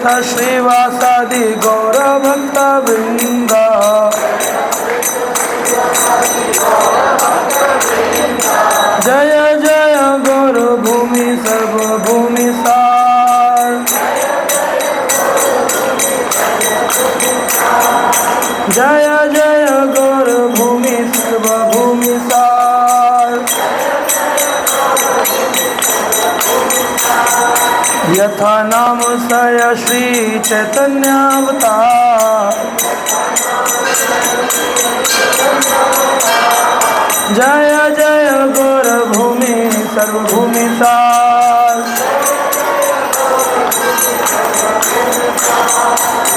यद्वैत श्रीवासादि गौरभक्तवृन्द जय जय गौरभूमि सर्वभूमि सार। जय जय गौरभूमि सर्वभूमि सार। यथा नाम सय श्री चैतन्यावतार जय जय गौरभूमि सर्वभूमि सार।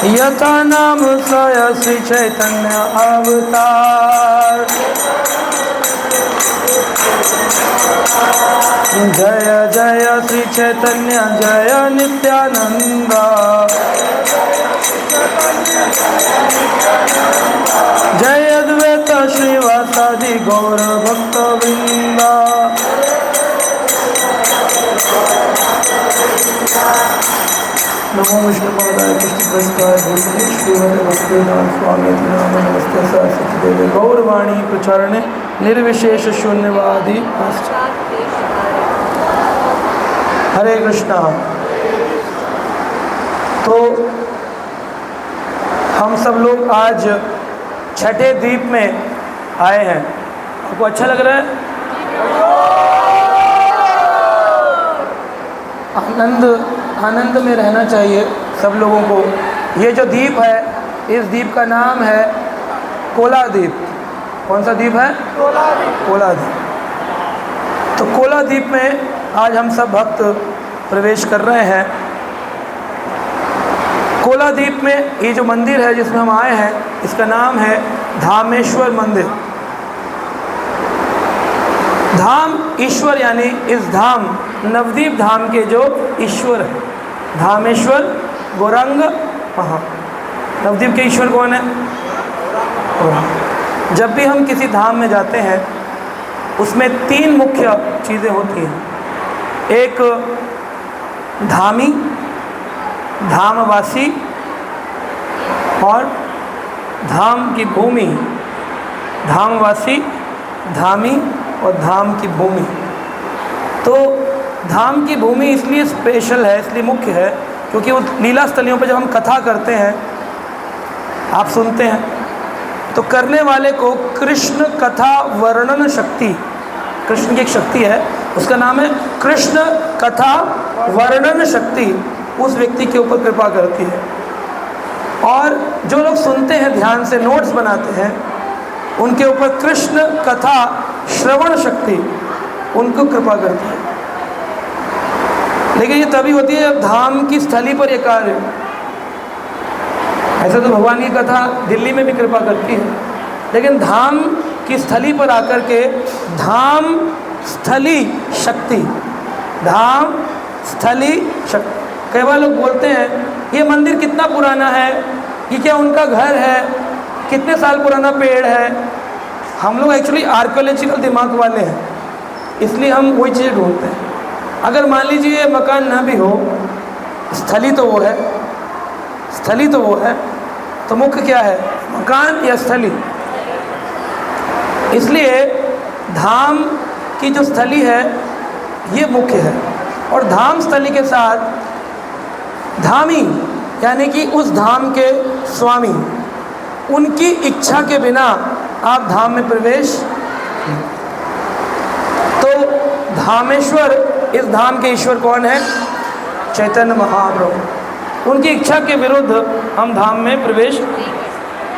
यथा नाम सय श्री चैतन्य अवतार जय जय श्री चैतन्य जय नित्यानंद जय अद्वैत श्रीवासादि गौर भक्तवृंद। नमो विष्णुपादाय कृष्णप्रस्थाय भूतले श्रीमते भक्तिवेदांत स्वामी नाम नमस्ते सरस्वती देवे गौरवाणी प्रचारणे निर्विशेष शून्यवादी। हरे कृष्णा। तो हम सब लोग आज छठे द्वीप में आए हैं। आपको अच्छा लग रहा है? आनंद में रहना चाहिए सब लोगों को। ये जो द्वीप है, इस द्वीप का नाम है कोला द्वीप। कौन सा द्वीप है? कोला द्वीप। तो कोला द्वीप में आज हम सब भक्त प्रवेश कर रहे हैं। कोला द्वीप में ये जो मंदिर है जिसमें हम आए हैं, इसका नाम है धामेश्वर मंदिर। धाम ईश्वर, यानी इस धाम नवद्वीप धाम के जो ईश्वर है, धामेश्वर गौरांग महा। नवद्वीप के ईश्वर कौन है? जब भी हम किसी धाम में जाते हैं उसमें तीन मुख्य चीज़ें होती हैं। एक धामी, धामवासी और धाम की भूमि। धामवासी, धामी और धाम की भूमि। तो धाम की भूमि इसलिए स्पेशल है, इसलिए मुख्य है क्योंकि वो लीला स्थलियों पर जब हम कथा करते हैं, आप सुनते हैं, तो करने वाले को कृष्ण कथा वर्णन शक्ति, कृष्ण की एक शक्ति है, उसका नाम है कृष्ण कथा वर्णन शक्ति, उस व्यक्ति के ऊपर कृपा करती है। और जो लोग सुनते हैं, ध्यान से नोट्स बनाते हैं, उनके ऊपर कृष्ण कथा श्रवण शक्ति उनको कृपा करती है। लेकिन ये तभी होती है जब धाम की स्थली पर ये कार्य। ऐसे तो भगवान की कथा दिल्ली में भी कृपा करती है, लेकिन धाम की स्थली पर आकर के धाम स्थली शक्ति, धाम स्थली शक्ति। कई बार लोग बोलते हैं ये मंदिर कितना पुराना है, ये क्या उनका घर है, कितने साल पुराना पेड़ है। हम लोग एक्चुअली आर्कियोलॉजिकल दिमाग वाले हैं, इसलिए हम वही चीज़ ढूंढते हैं। अगर मान लीजिए ये मकान ना भी हो, स्थली तो वो है, स्थली तो वो है, तो मुख्य क्या है, मकान या स्थली? इसलिए धाम की जो स्थली है ये मुख्य है। और धाम स्थली के साथ धामी, यानी कि उस धाम के स्वामी, उनकी इच्छा के बिना आप धाम में प्रवेश। तो धामेश्वर, इस धाम के ईश्वर कौन है? चैतन्य महाप्रभु। उनकी इच्छा के विरुद्ध हम धाम में प्रवेश,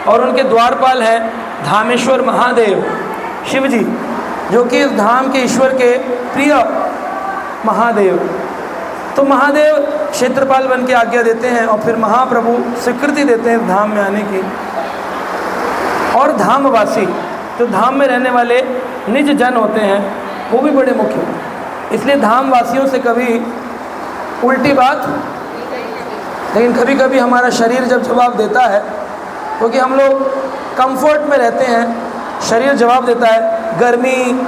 और उनके द्वारपाल हैं धामेश्वर महादेव, शिव जी, जो कि इस धाम के ईश्वर के प्रिय महादेव। तो महादेव क्षेत्रपाल बन के आज्ञा देते हैं और फिर महाप्रभु स्वीकृति देते हैं धाम में आने की। और धामवासी, जो धाम में रहने वाले निज जन होते हैं, वो भी बड़े मुख्य हैं। इसलिए धामवासियों से कभी उल्टी बात, लेकिन कभी कभी हमारा शरीर जब जवाब देता है, क्योंकि हम लोग कंफर्ट में रहते हैं, शरीर जवाब देता है, गर्मी,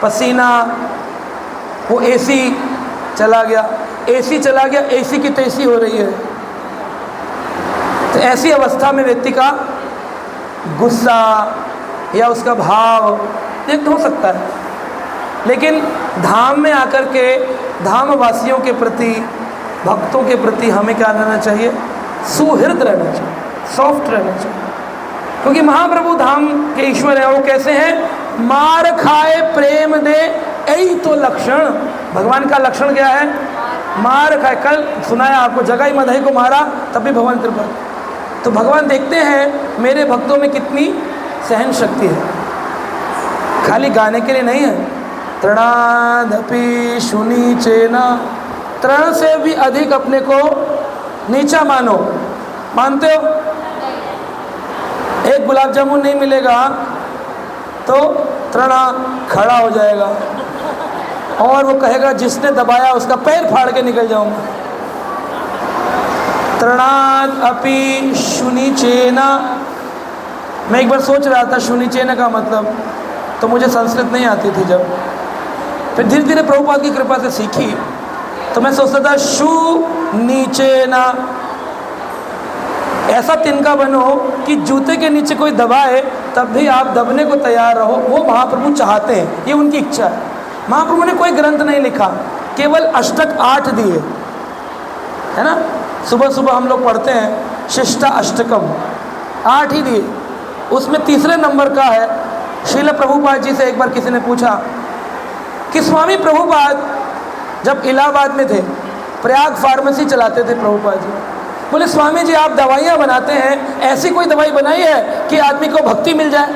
पसीना, वो एसी चला गया, एसी चला गया, एसी की तैसी हो रही है, तो ऐसी अवस्था में व्यक्ति का गुस्सा या उसका भाव व्यक्त हो सकता है, लेकिन धाम में आकर के धाम वासियों के प्रति, भक्तों के प्रति हमें क्या रहना चाहिए? सुहृद रहना चाहिए, सॉफ्ट रहना चाहिए, क्योंकि महाप्रभु धाम के ईश्वर हैं। वो कैसे हैं? मार खाए प्रेम दे, यही तो लक्षण। भगवान का लक्षण क्या है? मार खाए। कल सुनाया आपको, जगाई मदही को मारा तब भी भगवान कृपा। तो भगवान देखते हैं मेरे भक्तों में कितनी सहन शक्ति है, खाली गाने के लिए नहीं है। तृणादपि शुनीचेन, तृण से भी अधिक अपने को नीचा मानो। मानते हो? एक गुलाब जामुन नहीं मिलेगा तो तृणा खड़ा हो जाएगा और वो कहेगा जिसने दबाया उसका पैर फाड़ के निकल जाऊंगा। तृणाद अपि शुनीचेना। मैं एक बार सोच रहा था शुनीचेना का मतलब, तो मुझे संस्कृत नहीं आती थी। जब फिर धीरे धीरे प्रभुपाद की कृपा से सीखी तो मैं सोचता था शु नीचेना, ऐसा तिनका बनो कि जूते के नीचे कोई दबाए तब भी आप दबने को तैयार रहो। वो महाप्रभु चाहते हैं, ये उनकी इच्छा है। महाप्रभु ने कोई ग्रंथ नहीं लिखा, केवल अष्टक 8 दिए, है ना। सुबह सुबह हम लोग पढ़ते हैं शिष्टा अष्टकम, 8 ही दिए। उसमें तीसरे नंबर का है। श्रील प्रभुपाद जी से एक बार किसी ने पूछा कि स्वामी प्रभुपाद जब इलाहाबाद में थे, प्रयाग फार्मेसी चलाते थे प्रभुपाद जी, बोले स्वामी जी आप दवाइयाँ बनाते हैं, ऐसी कोई दवाई बनाई है कि आदमी को भक्ति मिल जाए?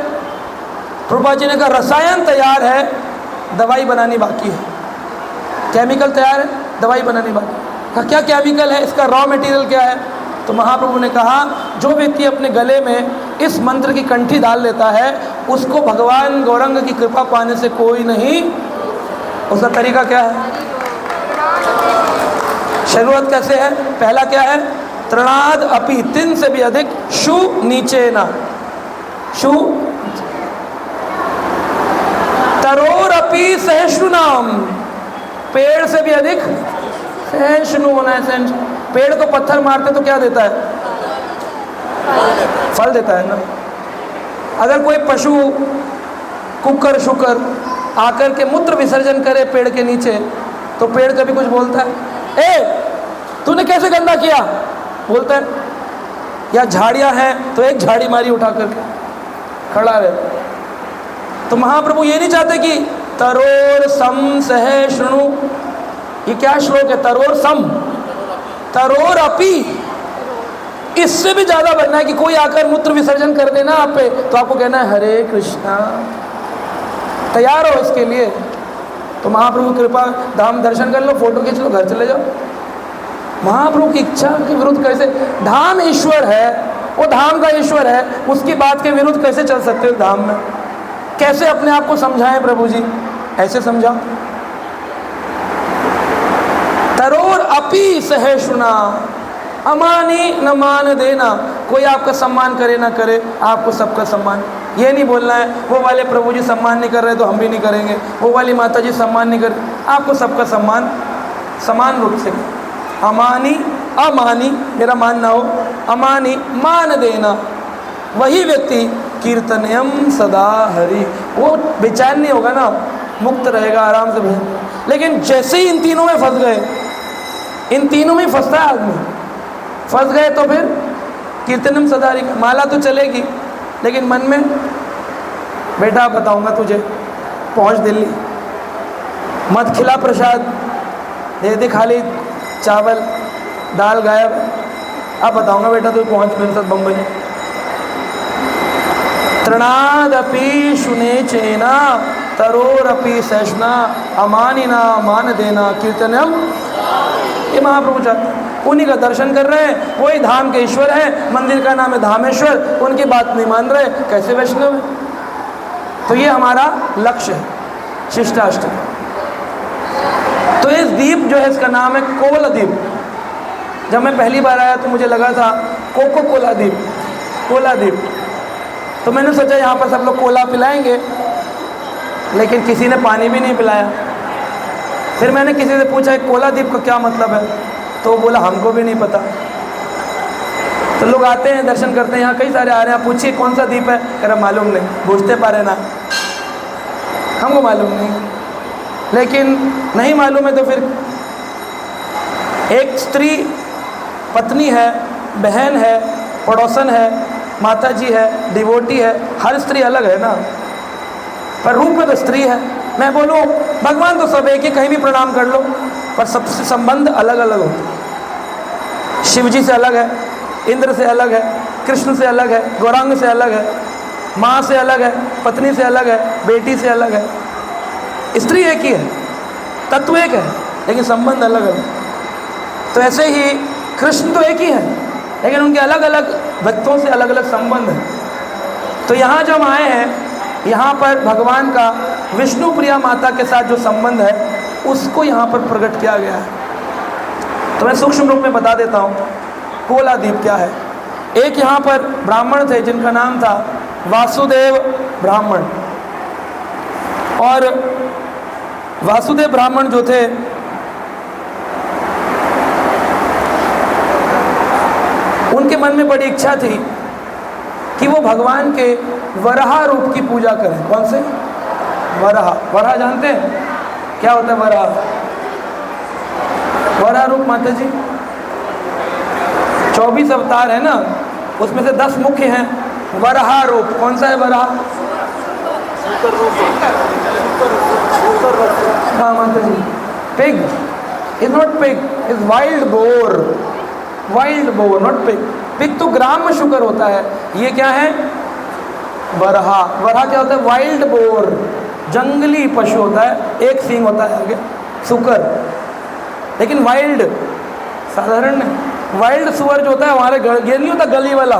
प्रभुपाद जी ने कहा रसायन तैयार है, दवाई बनानी बाकी है। केमिकल तैयार है, दवाई बनानी बाकी है। कहा क्या केमिकल है, इसका रॉ मटेरियल क्या है? तो महाप्रभु ने कहा जो व्यक्ति अपने गले में इस मंत्र की कंठी डाल लेता है उसको भगवान गौरंग की कृपा पाने से कोई नहीं। उसका तरीका क्या है? शुरुआत कैसे है? पहला क्या है? तृणाद अपि, 3 से भी अधिक, शु नीचे ना, शु तरोर अपि सहिष्णुनाम, पेड़ से भी अधिक सहिष्णु होना है। सहिष्णु, पेड़ को पत्थर मारते तो क्या देता है? फल देता है ना। अगर कोई पशु कुकर शुकर आकर के मूत्र विसर्जन करे पेड़ के नीचे तो पेड़ कभी कुछ बोलता है? ए तूने कैसे गंदा किया? बोलता है। या झाड़ियां हैं तो एक झाड़ी मारी उठा करके खड़ा रहे। तो महाप्रभु ये नहीं चाहते कि तरोर सम सहिष्णु, ये क्या श्लोक है? तरोर सम, तरोर अपि, इससे भी ज्यादा बनना है कि कोई आकर मूत्र विसर्जन कर देना आप पे तो आपको कहना है हरे कृष्णा, तैयार हो इसके लिए। तो महाप्रभु कृपा, धाम दर्शन कर लो, फोटो खींच लो, घर चले जाओ। महाप्रभु की इच्छा के विरुद्ध कैसे? धाम ईश्वर है, वो धाम का ईश्वर है, उसकी बात के विरुद्ध कैसे चल सकते हो धाम में? कैसे अपने आप को समझाएं प्रभु जी? ऐसे समझाओ। तरोर अपि सहिष्णुना, अमानी न मान देना। कोई आपका सम्मान करे ना करे, आपको सबका सम्मान। ये नहीं बोलना है वो वाले प्रभु जी सम्मान नहीं कर रहे तो हम भी नहीं करेंगे, वो वाली माता जी सम्मान नहीं कर रहे। आपको सबका सम्मान समान रूप से। अमानी अमानी, मेरा मान ना हो, अमानी मान देना। वही व्यक्ति कीर्तनयम सदा हरि, वो बेचैन नहीं होगा ना, मुक्त रहेगा, आराम से भजन। लेकिन जैसे ही इन तीनों में फंस गए, इन तीनों में फंसता है आदमी, फंस गए तो फिर कीर्तनम सदा हरि, माला तो चलेगी लेकिन मन में बेटा बताऊंगा तुझे, पहुंच दिल्ली, मत खिला प्रसाद, दे दे खाली चावल दाल गायब, अब बताऊंगा बेटा तू पहुंच मेरे साथ बम्बई। तृणादपि शुनेचेना तरोरपि सहिष्णुना, अमानिना मान देना कीर्तनम। ये महाप्रभु चाहते हैं, उन्हीं का दर्शन कर रहे हैं, वही धाम के ईश्वर हैं, मंदिर का नाम है धामेश्वर, उनकी बात नहीं मान रहे, कैसे वैष्णव है? तो ये हमारा लक्ष्य है शिष्टाष्टक। तो इस द्वीप जो है इसका नाम है कोला द्वीप। जब मैं पहली बार आया तो मुझे लगा था कोको कोला द्वीप, कोला द्वीप। तो मैंने सोचा यहाँ पर सब लोग कोला पिलाएंगे, लेकिन किसी ने पानी भी नहीं पिलाया। फिर मैंने किसी से पूछा कोला द्वीप का क्या मतलब है, तो वो बोला हमको भी नहीं पता। तो लोग आते हैं, दर्शन करते हैं, यहाँ कई सारे आ रहे हैं, आप पूछिए कौन सा द्वीप है, कह रहा मालूम नहीं, पूछते पारे ना, हमको मालूम नहीं। लेकिन नहीं मालूम है तो फिर एक स्त्री पत्नी है, बहन है, पड़ोसन है, माता जी है, डिवोटी है, हर स्त्री अलग है ना, पर रूप में तो स्त्री है। मैं बोलूँ भगवान तो सब एक ही, कहीं भी प्रणाम कर लो, पर सबसे संबंध अलग अलग होते हैं। शिव जी से अलग है, इंद्र से अलग है, कृष्ण से अलग है, गौरांग से अलग है, माँ से अलग है, पत्नी से अलग है, बेटी से अलग है। स्त्री एक ही है, तत्व एक है, लेकिन संबंध अलग अलग। तो ऐसे ही कृष्ण तो एक ही है, लेकिन उनके अलग अलग भक्तों से अलग अलग संबंध है। तो यहाँ जब आए हैं, यहाँ पर भगवान का विष्णु प्रिया माता के साथ जो संबंध है उसको यहाँ पर प्रकट किया गया है। तो मैं सूक्ष्म रूप में बता देता हूँ कोलादीप क्या है। एक यहाँ पर ब्राह्मण थे जिनका नाम था वासुदेव ब्राह्मण, और वासुदेव ब्राह्मण जो थे उनके मन में बड़ी इच्छा थी कि वो भगवान के वराह रूप की पूजा करें। कौन से? वराह। वराह जानते हैं क्या होता है? वराह, वराह रूप माता जी 24 अवतार है ना, उसमें से 10 मुख्य हैं। वराह रूप कौन सा है? वराह, हाँ माता जी। Pig is not pig, is wild boar, wild boar not pig. Pig तो ग्राम शुकर होता है, ये क्या है? वराह। वराह क्या होता है? वाइल्ड बोर, जंगली पशु होता है, एक सींग होता है आगे, शुकर। लेकिन वाइल्ड साधारण नहीं, वाइल्ड सुअर जो होता है हमारे ये नहीं होता गली वाला,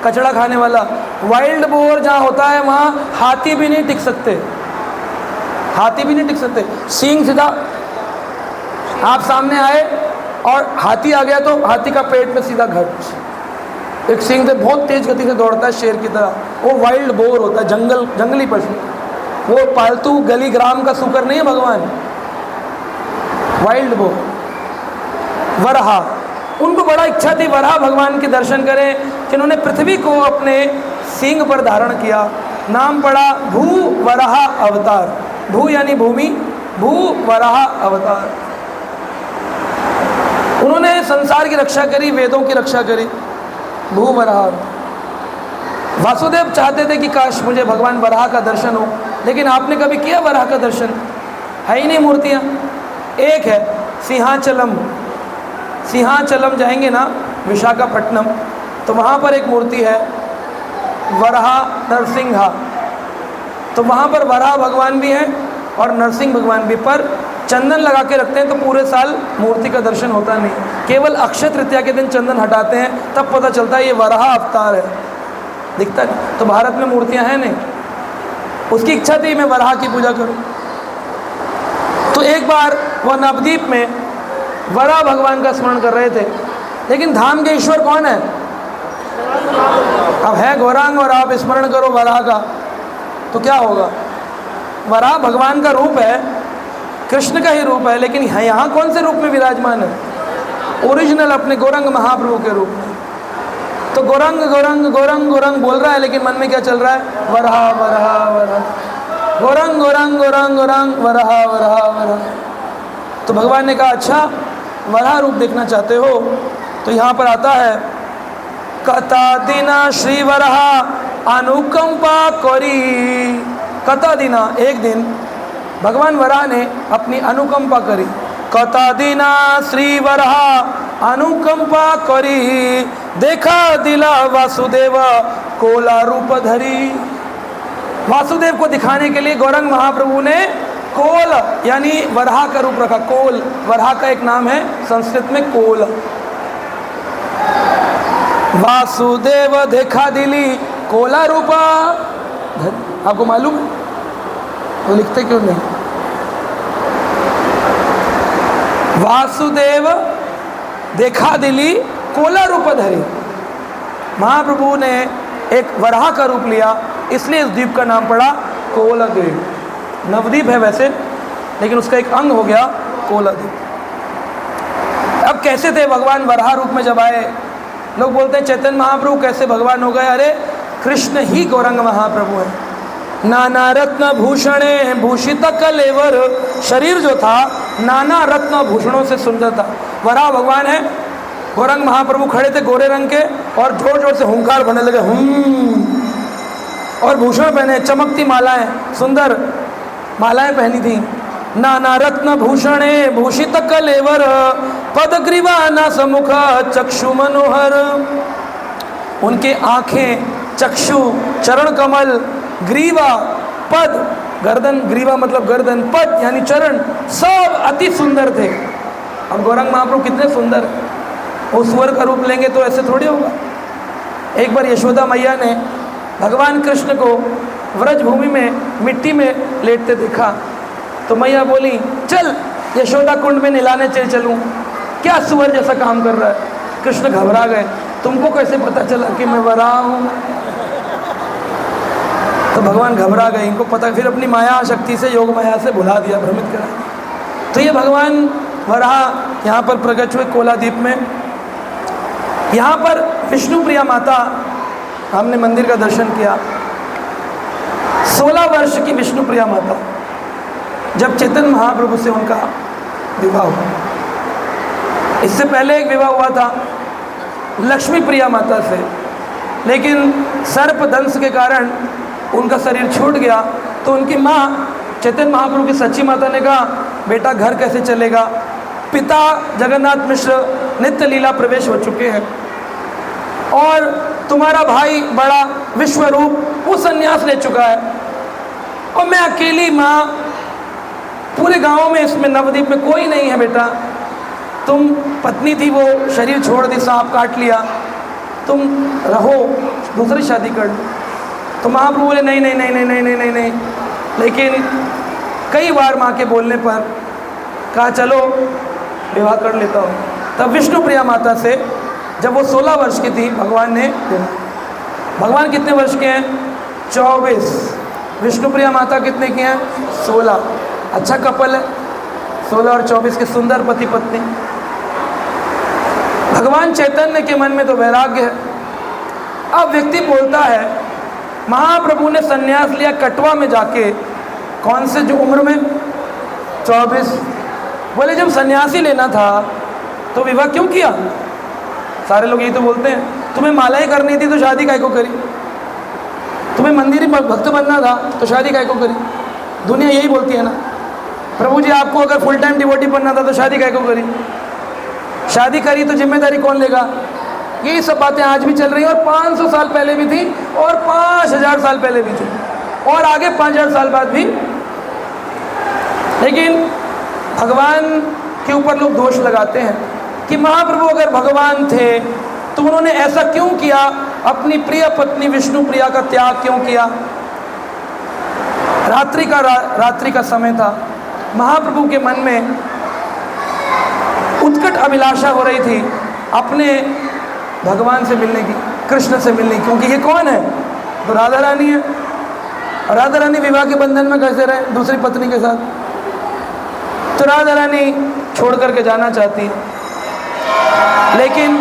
कचड़ा खाने वाला। वाइल्ड बोर जहाँ होता है वहाँ हाथी भी नहीं टिक सकते, हाथी भी नहीं टिक सकते। सींग सीधा, आप सामने आए और हाथी आ गया तो हाथी का पेट में सीधा घट। एक सींग से बहुत तेज गति से दौड़ता है शेर की तरह, वो वाइल्ड बोर होता है, जंगली पशु। वो पालतू गली ग्राम का सुकर नहीं है भगवान, वाइल्ड बोर। वराह, उनको बड़ा इच्छा थी वराह भगवान के दर्शन करें, जिन्होंने पृथ्वी को अपने सींग पर धारण किया। नाम पड़ा भू वराह अवतार। भू यानी भूमि, भू वराह अवतार। उन्होंने संसार की रक्षा करी, वेदों की रक्षा करी। भू वराह। वासुदेव चाहते थे कि काश मुझे भगवान वराह का दर्शन हो, लेकिन आपने कभी किया वराह का दर्शन? है ही नहीं मूर्तियाँ। एक है सिंहाचलम, सिंहाचलम जाएंगे ना विशाखापट्टनम, तो वहाँ पर एक मूर्ति है वराह नरसिंहा। तो वहाँ पर वराह भगवान भी हैं और नरसिंह भगवान भी, पर चंदन लगा के रखते हैं तो पूरे साल मूर्ति का दर्शन होता नहीं, केवल अक्षय तृतीया के दिन चंदन हटाते हैं, तब पता चलता है ये वराह अवतार है, दिखता है। तो भारत में मूर्तियाँ हैं नहीं। उसकी इच्छा थी मैं वराह की पूजा करूं। तो एक बार वह नवद्वीप में वराह भगवान का स्मरण कर रहे थे, लेकिन धाम के ईश्वर कौन है? अब है गौरांग और आप स्मरण करो वराह का, तो क्या होगा? वराह भगवान का रूप है, कृष्ण का ही रूप है, लेकिन यहाँ कौन से रूप में विराजमान है? ओरिजिनल अपने गौरंग महाप्रभु के रूप में। तो गौरंग गौरंग गौरंग गौरंग बोल रहा है, लेकिन मन में क्या चल रहा है? वराह वराह वराह, गौरंग गौरंग गौरंग गौरंग वराह वराह वराह। तो भगवान ने कहा अच्छा वराह रूप देखना चाहते हो, तो यहाँ पर आता है कथा दिना श्री वराह अनुकंपा करी। कथा दिना, एक दिन भगवान वराह ने अपनी अनुकंपा करी। कथा दिना श्री वराह अनुकंपा करी, देखा दिला वासुदेव कोला रूप धरी। वासुदेव को दिखाने के लिए गौरंग महाप्रभु ने कोल यानी वराह का रूप रखा। कोल वराह का एक नाम है संस्कृत में, कोल। वासुदेव देखा दिली कोला रूपा। आपको मालूम है तो लिखते क्यों नहीं? वासुदेव देखा दिली कोला रूप धरी। महाप्रभु ने एक वराह का रूप लिया, इसलिए इस द्वीप का नाम पड़ा कोलद्वीप। नवद्वीप है वैसे, लेकिन उसका एक अंग हो गया कोलद्वीप। अब कैसे थे भगवान वराह रूप में जब आए? लोग बोलते हैं चैतन्य महाप्रभु कैसे भगवान हो गए? अरे कृष्ण ही गौरंग महाप्रभु है। नाना रत्न भूषणे भूषित कलेवर, शरीर जो था नाना रत्न भूषणों से सुंदर था। वराह भगवान है, गौरंग महाप्रभु खड़े थे गोरे रंग के और जोर जोर से हुंकार भरने लगे, और भूषण पहने, चमकती मालाएं, सुंदर मालाएं पहनी थी। नाना रत्न भूषणे भूषित कलेवर, पद ग्रीवा न समुख चक्षु मनोहर। उनके आंखें, चक्षु, चरण कमल, ग्रीवा, पद, गर्दन, ग्रीवा मतलब गर्दन, पद यानी चरण, सब अति सुंदर थे। अब गौरंग महाप्रभु कितने सुंदर, वो स्वर का रूप लेंगे तो ऐसे थोड़ी होगा। एक बार यशोदा मैया ने भगवान कृष्ण को व्रज भूमि में मिट्टी में लेटते देखा, तो मैया बोली चल यशोदा कुंड में नहलाने चलूं, क्या सुअर जैसा काम कर रहा है। कृष्ण घबरा गए, तुमको कैसे पता चला कि मैं वराह हूँ? तो भगवान घबरा गए, इनको पता, फिर अपनी माया शक्ति से, योग माया से भुला दिया, भ्रमित करा। तो ये भगवान वराह यहाँ पर प्रकट हुए कोलादीप में। यहाँ पर विष्णु प्रिया माता, हमने मंदिर का दर्शन किया। 16 वर्ष की विष्णु प्रिया माता, जब चैतन्य महाप्रभु से उनका विवाह हुआ। इससे पहले एक विवाह हुआ था लक्ष्मी प्रिया माता से, लेकिन सर्प दंश के कारण उनका शरीर छूट गया। तो उनकी माँ चैतन्य महाप्रभु की सच्ची माता ने कहा, बेटा घर कैसे चलेगा? पिता जगन्नाथ मिश्र नित्य लीला प्रवेश हो चुके हैं और तुम्हारा भाई बड़ा विश्वरूप वो संन्यास ले चुका है, और मैं अकेली माँ, पूरे गांव में, इसमें नवद्वीप में कोई नहीं है। बेटा तुम पत्नी थी, वो शरीर छोड़ दी, सांप काट लिया, तुम रहो, दूसरी शादी कर लो। तो महाप्रभु बोले नहीं नहीं नहीं नहीं नहीं नहीं नहीं नहीं। लेकिन कई बार माँ के बोलने पर कहा चलो विवाह कर लेता हूँ। तब विष्णु प्रिया माता से, जब वो 16 वर्ष की थी, भगवान ने, भगवान कितने वर्ष के हैं? 24। विष्णु प्रिया माता कितने की हैं? 16। अच्छा कपल है, 16 और 24 के सुंदर पति पत्नी। भगवान चैतन्य के मन में तो वैराग्य है। अब व्यक्ति बोलता है महाप्रभु ने संन्यास लिया कटवा में जाके, कौन से जो उम्र में? 24। बोले जब सन्यासी लेना था तो विवाह क्यों किया? सारे लोग यही तो बोलते हैं, तुम्हें मालाएं करनी थी तो शादी काहे को करी? तुम्हें मंदिर में भक्त बनना था तो शादी काहे को करी? दुनिया यही बोलती है ना। प्रभु जी आपको अगर फुल टाइम डिवोटी बनना था तो शादी काहे को करी? शादी करी तो जिम्मेदारी कौन लेगा? यही सब बातें आज भी चल रही हैं, और 500 साल पहले भी थी, और 5000 साल पहले भी थी, और आगे 5000 साल बाद भी। लेकिन भगवान के ऊपर लोग दोष लगाते हैं कि महाप्रभु अगर भगवान थे तो उन्होंने ऐसा क्यों किया, अपनी प्रिय पत्नी विष्णु प्रिया का त्याग क्यों किया? रात्रि का समय था, महाप्रभु के मन में उत्कट अभिलाषा हो रही थी अपने भगवान से मिलने की, कृष्ण से मिलने की, क्योंकि ये कौन है? तो राधा रानी है। और राधा रानी विवाह के बंधन में कैसे रहे दूसरी पत्नी के साथ? तो राधा रानी छोड़ करके जाना चाहती है। लेकिन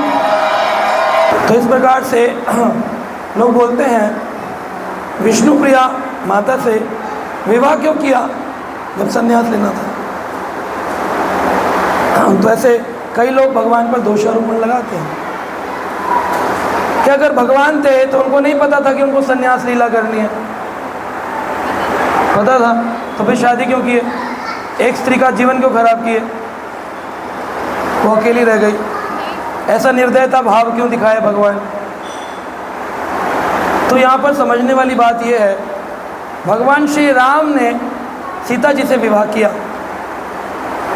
तो इस प्रकार से लोग बोलते हैं विष्णु प्रिया माता से विवाह क्यों किया जब संन्यास लेना था? तो ऐसे कई लोग भगवान पर दोषारोपण लगाते हैं कि अगर भगवान थे तो उनको नहीं पता था कि उनको संन्यास लीला करनी है? पता था तो फिर शादी क्यों किए? एक स्त्री का जीवन क्यों खराब किए? वो अकेली रह गई। ऐसा निर्दयता भाव क्यों दिखाए भगवान? तो यहाँ पर समझने वाली बात यह है, भगवान श्री राम ने सीता जी से विवाह किया,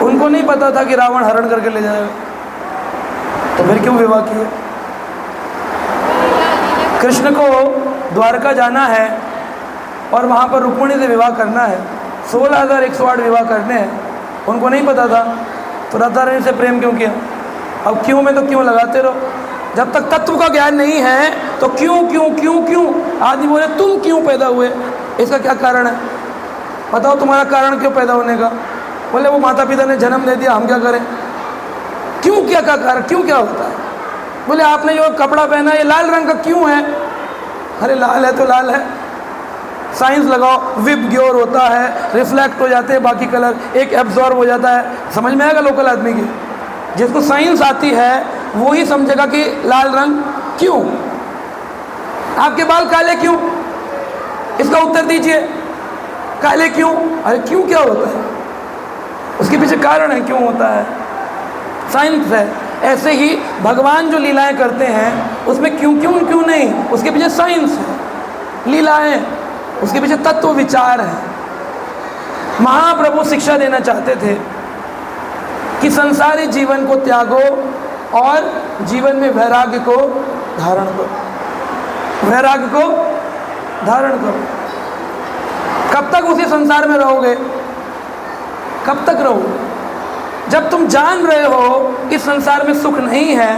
उनको नहीं पता था कि रावण हरण करके ले जाएगा, तो फिर क्यों विवाह किया? कृष्ण को द्वारका जाना है और वहाँ पर रुक्मिणी से विवाह करना है, 16,108 विवाह करने हैं, उनको नहीं पता था, तो राधा रानी से प्रेम क्यों किया? अब क्यों में तो क्यों लगाते रहो, जब तक तत्व का ज्ञान नहीं है तो क्यों क्यों क्यों क्यों। आदमी बोले तुम क्यों पैदा हुए, इसका क्या कारण है? बताओ तुम्हारा कारण क्यों पैदा होने का? बोले वो माता पिता ने जन्म दे दिया, हम क्या करें? क्यों क्या कारण, क्यों क्या होता है? बोले आपने जो कपड़ा पहना ये लाल रंग का क्यों है? अरे लाल है तो लाल है, साइंस लगाओ, विप ग्योर होता है, रिफ्लेक्ट हो जाते हैं बाकी कलर, एक एब्जॉर्ब हो जाता है। समझ में आएगा लोकल आदमी की? जिसको साइंस आती है वो ही समझेगा कि लाल रंग क्यों। आपके बाल काले क्यों? इसका उत्तर दीजिए, काले क्यों? अरे क्यों क्या होता है? उसके पीछे कारण है क्यों होता है, साइंस है। ऐसे ही भगवान जो लीलाएं करते हैं उसमें क्यों क्यों क्यों नहीं, उसके पीछे साइंस है। लीलाएं उसके पीछे तत्व विचार है। महाप्रभु शिक्षा देना चाहते थे कि संसारी जीवन को त्यागो और जीवन में वैराग्य को धारण करो। वैराग्य को धारण करो। कब तक उसी संसार में रहोगे? कब तक रहोगे? जब तुम जान रहे हो इस संसार में सुख नहीं है,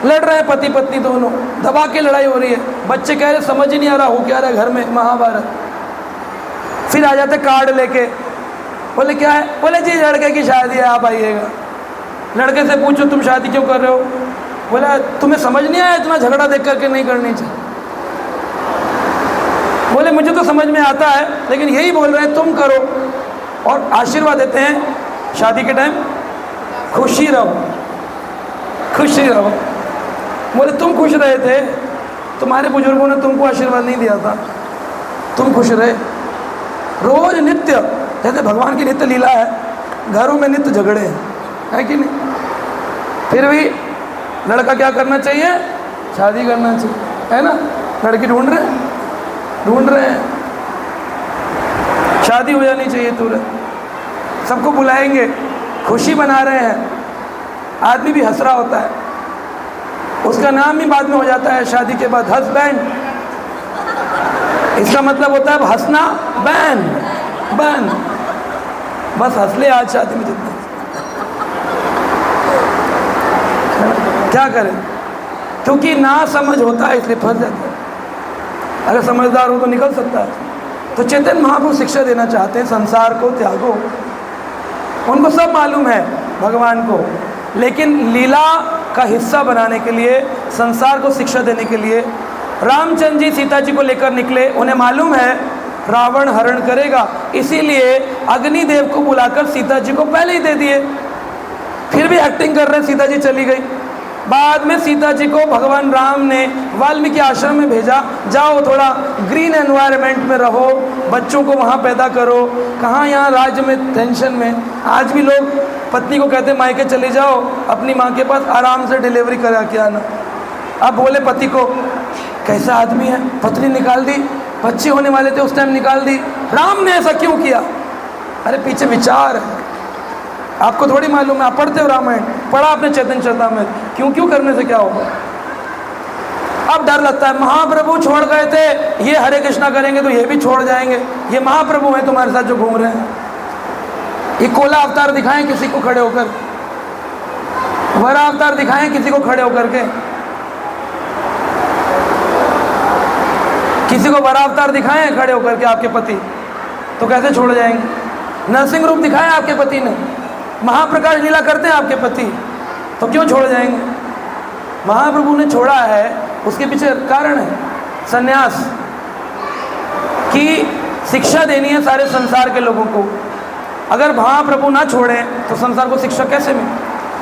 लड़ रहे हैं पति पत्नी दोनों, दबा के लड़ाई हो रही है, बच्चे कह रहे समझ ही नहीं आ रहा हो क्या रहा है घर में, महाभारत। फिर आ जाते कार्ड लेके, बोले क्या है? बोले जी लड़के की शादी है, आप आइएगा। लड़के से पूछो तुम शादी क्यों कर रहे हो? बोला तुम्हें समझ नहीं आया इतना झगड़ा देख करके नहीं करनी चाहिए। बोले मुझे तो समझ में आता है, लेकिन यही बोल रहे हैं तुम करो। और आशीर्वाद देते हैं शादी के टाइम, खुशी रहो, खुशी रहो। बोले तुम खुश रहे थे, तुम्हारे बुजुर्गों ने तुमको आशीर्वाद नहीं दिया था, तुम खुश रहे। रोज नित्य, जैसे भगवान की नित्य लीला है, घरों में नित्य झगड़े हैं, है कि नहीं? फिर भी लड़का क्या करना चाहिए? शादी करना चाहिए, है ना? लड़की ढूंढ रहे हैं, शादी हो जानी चाहिए तुरंत। सबको बुलाएंगे, खुशी मना रहे हैं, आदमी भी हंस रहा होता है, उसका नाम ही बाद में हो जाता है शादी के बाद हस्बैंड। इसका मतलब होता है हंसना बैन, बस हंस ले आज शादी में जितना। क्या करें? क्योंकि ना समझ होता है इसलिए फंस जाता है। अगर समझदार हो तो निकल सकता है। तो चैतन्य महाप्रभु शिक्षा देना चाहते हैं संसार को त्यागो। उनको सब मालूम है भगवान को, लेकिन लीला का हिस्सा बनाने के लिए, संसार को शिक्षा देने के लिए रामचंद्र जी सीता जी को लेकर निकले। उन्हें मालूम है रावण हरण करेगा, इसीलिए अग्निदेव को बुलाकर सीता जी को पहले ही दे दिए। फिर भी एक्टिंग कर रहे, सीता जी चली गई। बाद में सीता जी को भगवान राम ने वाल्मीकि आश्रम में भेजा, जाओ थोड़ा ग्रीन एनवायरनमेंट में रहो, बच्चों को वहाँ पैदा करो। कहाँ यहाँ राज्य में टेंशन में। आज भी लोग पत्नी को कहते मायके चले जाओ, अपनी माँ के पास आराम से डिलीवरी करा के आना। अब बोले पति को, कैसा आदमी है, पत्नी निकाल दी, बच्चे होने वाले थे उस टाइम निकाल दी, राम ने ऐसा क्यों किया? अरे पीछे विचार है, आपको थोड़ी मालूम है। आप पढ़ते हो रामायण, पढ़ा आपने चैतन्य चरितामृत, क्यों करने से क्या होगा? अब डर लगता है, महाप्रभु छोड़ गए थे, ये हरे कृष्णा करेंगे तो ये भी छोड़ जाएंगे। ये महाप्रभु हैं तुम्हारे साथ जो घूम रहे हैं, ये कोला अवतार दिखाएं किसी को खड़े होकर, वरा अवतार दिखाएं किसी को खड़े होकर के, किसी को वरा अवतार दिखाएं खड़े होकर के आपके पति, तो कैसे छोड़ जाएंगे? नरसिंह रूप दिखाएं आपके पति ने, महाप्रकाश लीला करते हैं आपके पति, तो क्यों छोड़ जाएंगे? महाप्रभु ने छोड़ा है, उसके पीछे कारण है संन्यास की शिक्षा देनी है सारे संसार के लोगों को। अगर महाप्रभु ना छोड़ें तो संसार को शिक्षा कैसे मिले?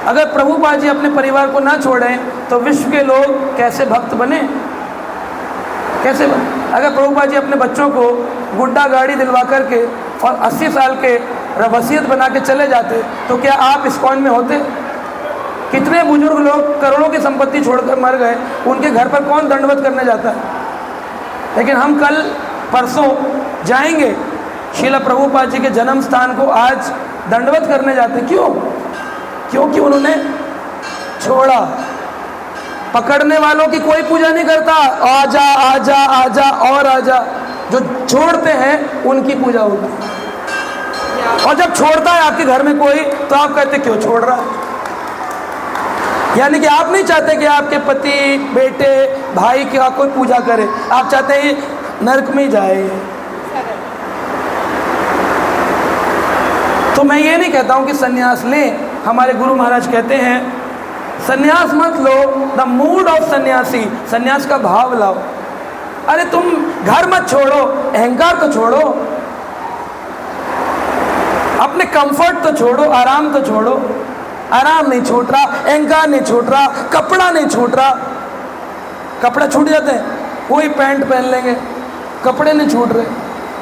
अगर प्रभुपाद जी अपने परिवार को ना छोड़ें तो विश्व के लोग कैसे भक्त बने, कैसे बने? अगर प्रभुपाद जी अपने बच्चों को गुड्डा गाड़ी दिलवा करके और 80 साल के वसीयत बना के चले जाते तो क्या आप इस्कॉन में होते? कितने बुजुर्ग लोग करोड़ों की संपत्ति छोड़कर मर गए, उनके घर पर कौन दंडवत करने जाता है? लेकिन हम कल परसों जाएंगे श्रील प्रभुपाद जी के जन्म स्थान को आज दंडवत करने जाते। क्यों? क्योंकि उन्होंने छोड़ा। पकड़ने वालों की कोई पूजा नहीं करता, आजा आजा आजा और आजा। जो छोड़ते हैं उनकी पूजा होती है। और जब छोड़ता है आपके घर में कोई, तो आप कहते क्यों छोड़ रहा है? यानी कि आप नहीं चाहते कि आपके पति, बेटे, भाई की कोई पूजा करे, आप चाहते हैं नरक में जाए। तो मैं ये नहीं कहता हूँ कि सन्यास लें। हमारे गुरु महाराज कहते हैं सन्यास मत लो, द मूड ऑफ सन्यासी, सन्यास का भाव लाओ। अरे तुम घर मत छोड़ो, अहंकार तो छोड़ो, अपने कंफर्ट तो छोड़ो, आराम तो छोड़ो। आराम नहीं छूट रहा, अहंकार नहीं छूट रहा, कपड़ा नहीं छूट रहा। कपड़ा छूट जाते हैं, वही पैंट पहन लेंगे, कपड़े नहीं छूट रहे।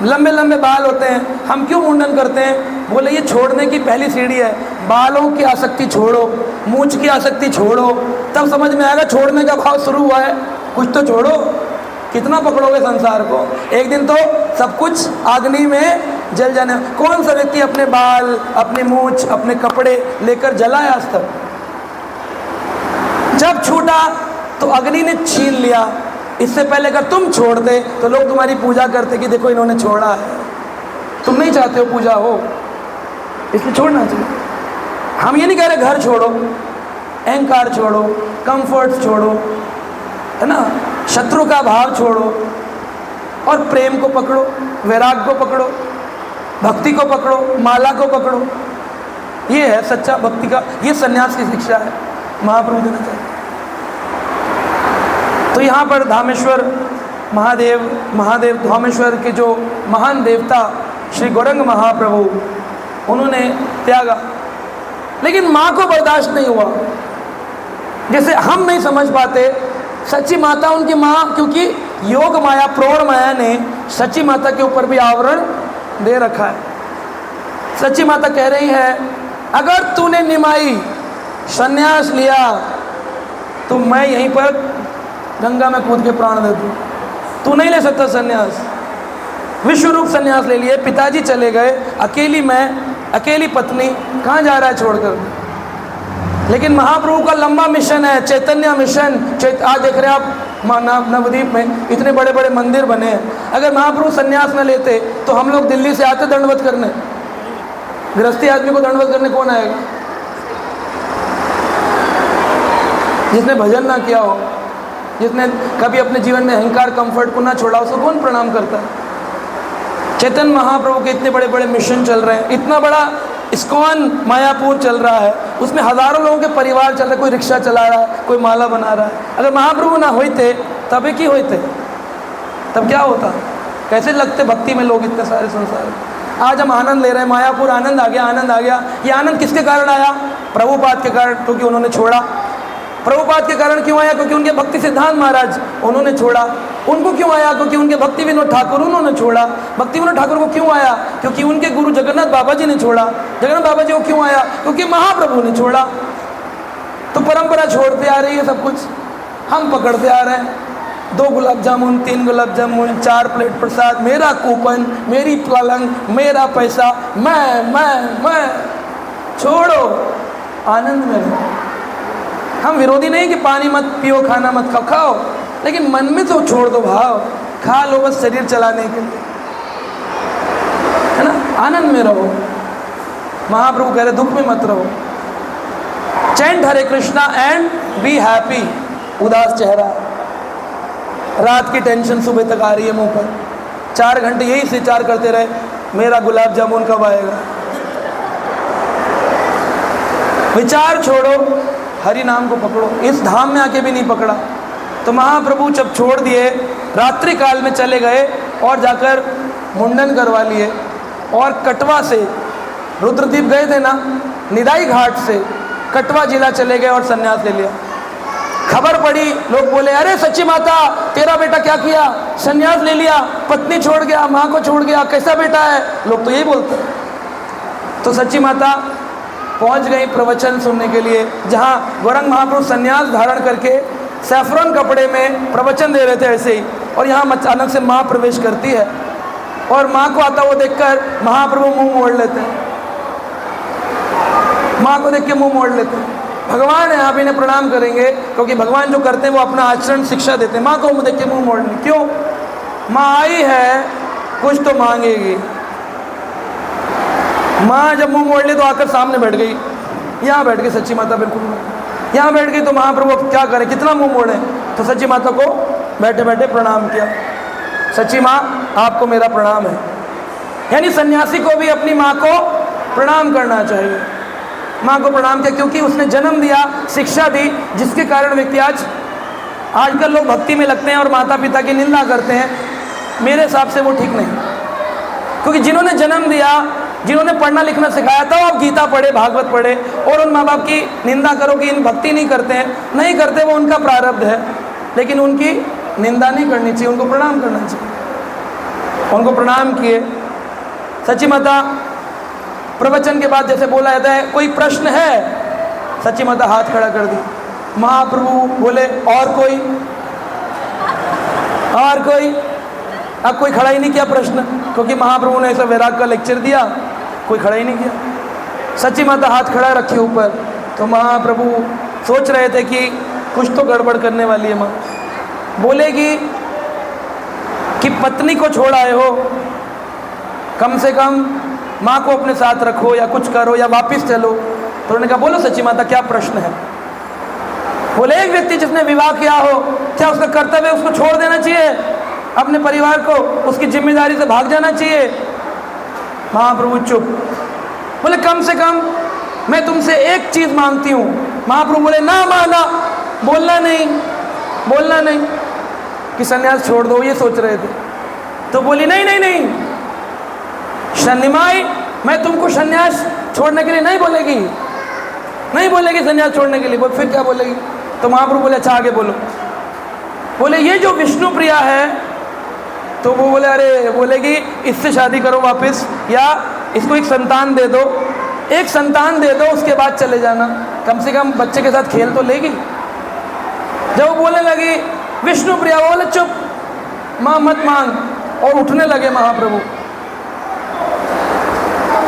लंबे लंबे बाल होते हैं, हम क्यों मुंडन करते हैं? बोले ये छोड़ने की पहली सीढ़ी है। बालों की आसक्ति छोड़ो, मूंछ की आसक्ति छोड़ो, तब समझ में आएगा छोड़ने का भाव शुरू हुआ है। कुछ तो छोड़ो, कितना पकड़ोगे संसार को? एक दिन तो सब कुछ अग्नि में जल जाने। कौन सा व्यक्ति अपने बाल, अपनी मूंछ, अपने कपड़े लेकर जला है आज तक? जब छूटा तो अग्नि ने छीन लिया। इससे पहले अगर तुम छोड़ दे तो लोग तुम्हारी पूजा करते कि देखो इन्होंने छोड़ा है। तुम नहीं चाहते हो पूजा हो, इसलिए छोड़ना चाहिए। हम ये नहीं कह रहे घर छोड़ो, अहंकार छोड़ो, कंफर्ट छोड़ो, है ना, शत्रु का भाव छोड़ो और प्रेम को पकड़ो, वैराग को पकड़ो, भक्ति को पकड़ो, माला को पकड़ो। ये है सच्चा भक्ति का, ये सन्यास की शिक्षा है, महाप्रभु देना चाहिए। तो यहाँ पर धामेश्वर महादेव धामेश्वर के जो महान देवता श्री गौरंग महाप्रभु, उन्होंने त्यागा, लेकिन माँ को बर्दाश्त नहीं हुआ। जैसे हम नहीं समझ पाते, सच्ची माता उनकी माँ, क्योंकि योग माया, प्रौढ़ माया ने सच्ची माता के ऊपर भी आवरण दे रखा है। सच्ची माता कह रही है, अगर तूने निमाई संन्यास लिया तो मैं यहीं पर गंगा में कूद के प्राण दे दूँ। तू नहीं ले सकता संन्यास। विश्व रूप संन्यास ले लिए, पिताजी चले गए, अकेली मैं, अकेली पत्नी, कहाँ जा रहा है छोड़कर? लेकिन महाप्रभु का लंबा मिशन है, चैतन्य मिशन। आज देख रहे हैं आप नवद्वीप में इतने बड़े बड़े मंदिर बने हैं। अगर महाप्रभु संन्यास न लेते तो हम लोग दिल्ली से आते दंडवत करने। गृहस्थी आदमी को दंडवत करने कौन आएगा? जिसने भजन ना किया हो, जिसने कभी अपने जीवन में अहंकार कंफर्ट को ना छोड़ा, उसको कौन प्रणाम करता है? चैतन्य महाप्रभु के इतने बड़े बड़े मिशन चल रहे हैं, इतना बड़ा इस्कॉन मायापुर चल रहा है, उसमें हजारों लोगों के परिवार चल रहे हैं, कोई रिक्शा चला रहा है, कोई माला बना रहा है। अगर महाप्रभु ना होते तबे की होते, तब क्या होता? कैसे लगते भक्ति में लोग इतने सारे संसार में? आज हम आनंद ले रहे हैं, मायापुर आनंद आ गया, आनंद आ गया। ये आनंद किसके कारण आया? प्रभुपाद के कारण, क्योंकि उन्होंने छोड़ा। प्रभुपाद के कारण क्यों आया? क्योंकि उनके भक्ति सिद्धांत महाराज उन्होंने छोड़ा। उनको क्यों आया? क्योंकि उनके भक्ति विनोद ठाकुर उन्होंने छोड़ा। भक्ति विनोद ठाकुर को क्यों आया? क्योंकि उनके गुरु जगन्नाथ बाबा जी ने छोड़ा। जगन्नाथ बाबा जी को क्यों आया? क्योंकि महाप्रभु ने छोड़ा। तो परंपरा छोड़ते आ रही है सब कुछ, हम पकड़ते आ रहे हैं। 2 गुलाब जामुन, 3 गुलाब जामुन, 4 प्लेट प्रसाद, मेरा कूपन, मेरी पलंग, मेरा पैसा, मैं। छोड़ो, आनंद में रहो। हम विरोधी नहीं कि पानी मत पियो, खाना मत खाओ, खाओ, लेकिन मन में तो छोड़ दो भाव। खा लो बस शरीर चलाने के लिए, है ना, आनंद में रहो। महाप्रभु कह रहे दुख में मत रहो। Chant Hare Krishna and be happy. उदास चेहरा, रात की टेंशन सुबह तक आ रही है मुंह पर, 4 घंटे यही विचार करते रहे, मेरा गुलाब जामुन कब आएगा। विचार छोड़ो, हरि नाम को पकड़ो। इस धाम में आके भी नहीं पकड़ा तो महाप्रभु जब छोड़ दिए, रात्रि काल में चले गए और जाकर मुंडन करवा लिए। और कटवा से, रुद्रदीप गए थे ना, निदाई घाट से कटवा जिला चले गए और संन्यास ले लिया। खबर पड़ी, लोग बोले, अरे सच्ची माता तेरा बेटा क्या किया, संन्यास ले लिया, पत्नी छोड़ गया, माँ को छोड़ गया, कैसा बेटा है? लोग तो यही बोलते। तो सच्ची माता पहुंच गई प्रवचन सुनने के लिए, जहाँ गौरंग महाप्रभु संन्यास धारण करके सैफरन कपड़े में प्रवचन दे रहे थे ऐसे ही, और यहाँ अचानक से माँ प्रवेश करती है और माँ को आता वो देखकर महाप्रभु मुंह मोड़ लेते हैं। माँ को देख के मुंह मोड़ लेते हैं। भगवान है, आप इन्हें प्रणाम करेंगे, क्योंकि भगवान जो करते हैं वो अपना आचरण शिक्षा देते हैं। माँ को मुँह देख के मुँह मोड़ने क्यों? माँ आई है, कुछ तो मांगेगी। माँ जब मुंह मोड़ ली तो आकर सामने बैठ गई, यहाँ बैठ गई सच्ची माता, बिल्कुल यहाँ बैठ गई। तो महाप्रभु अब क्या करें, कितना मुंह मोड़े? तो सच्ची माता को बैठे बैठे प्रणाम किया। सच्ची माँ आपको मेरा प्रणाम है। यानी सन्यासी को भी अपनी माँ को प्रणाम करना चाहिए। माँ को प्रणाम किया, क्योंकि उसने जन्म दिया, शिक्षा दी, जिसके कारण व्यक्ति आजकल लोग भक्ति में लगते हैं और माता पिता की निंदा करते हैं। मेरे हिसाब से वो ठीक नहीं, क्योंकि जिन्होंने जन्म दिया, जिन्होंने पढ़ना लिखना सिखाया था, आप गीता पढ़े, भागवत पढ़े, और उन माँ बाप की निंदा करो कि इन भक्ति नहीं करते हैं, नहीं करते, वो उनका प्रारब्ध है, लेकिन उनकी निंदा नहीं करनी चाहिए, उनको प्रणाम करना चाहिए। उनको प्रणाम किए। सची माता प्रवचन के बाद जैसे बोला जाता है, कोई प्रश्न है? सची माता हाथ खड़ा कर दी। महाप्रभु बोले, और कोई? और कोई? अब कोई खड़ा ही नहीं किया प्रश्न, क्योंकि महाप्रभु ने ऐसा वैराग का लेक्चर दिया, कोई खड़ा ही नहीं किया। सची माता हाथ खड़ा रखी ऊपर, तो महाप्रभु सोच रहे थे कि कुछ तो गड़बड़ करने वाली है माँ। बोलेगी कि पत्नी को छोड़ आए हो, कम से कम माँ को अपने साथ रखो, या कुछ करो, या वापस चलो। तो उन्होंने कहा, बोलो सची माता क्या प्रश्न है? बोले, एक व्यक्ति जिसने विवाह किया हो, क्या उसका कर्तव्य उसको छोड़ देना चाहिए, अपने परिवार को, उसकी जिम्मेदारी से भाग जाना चाहिए? महाप्रभु चुप। बोले, कम से कम मैं तुमसे एक चीज मांगती हूँ। महाप्रभु बोले, ना माना, बोलना नहीं कि सन्यास छोड़ दो, ये सोच रहे थे। तो बोली, नहीं, शनिमाई, मैं तुमको सन्यास छोड़ने के लिए नहीं बोलेगी सन्यास छोड़ने के लिए। बोल, फिर क्या बोलेगी? तो महाप्रभु बोले, अच्छा आगे बोलो। बोले, ये जो विष्णु प्रिया है, तो वो बोले, अरे, बोलेगी इससे शादी करो वापस, या इसको एक संतान दे दो, उसके बाद चले जाना, कम से कम बच्चे के साथ खेल तो लेगी। जब वो बोलने लगी विष्णु प्रिया, बोले चुप, माँ मत मांग, और उठने लगे महाप्रभु।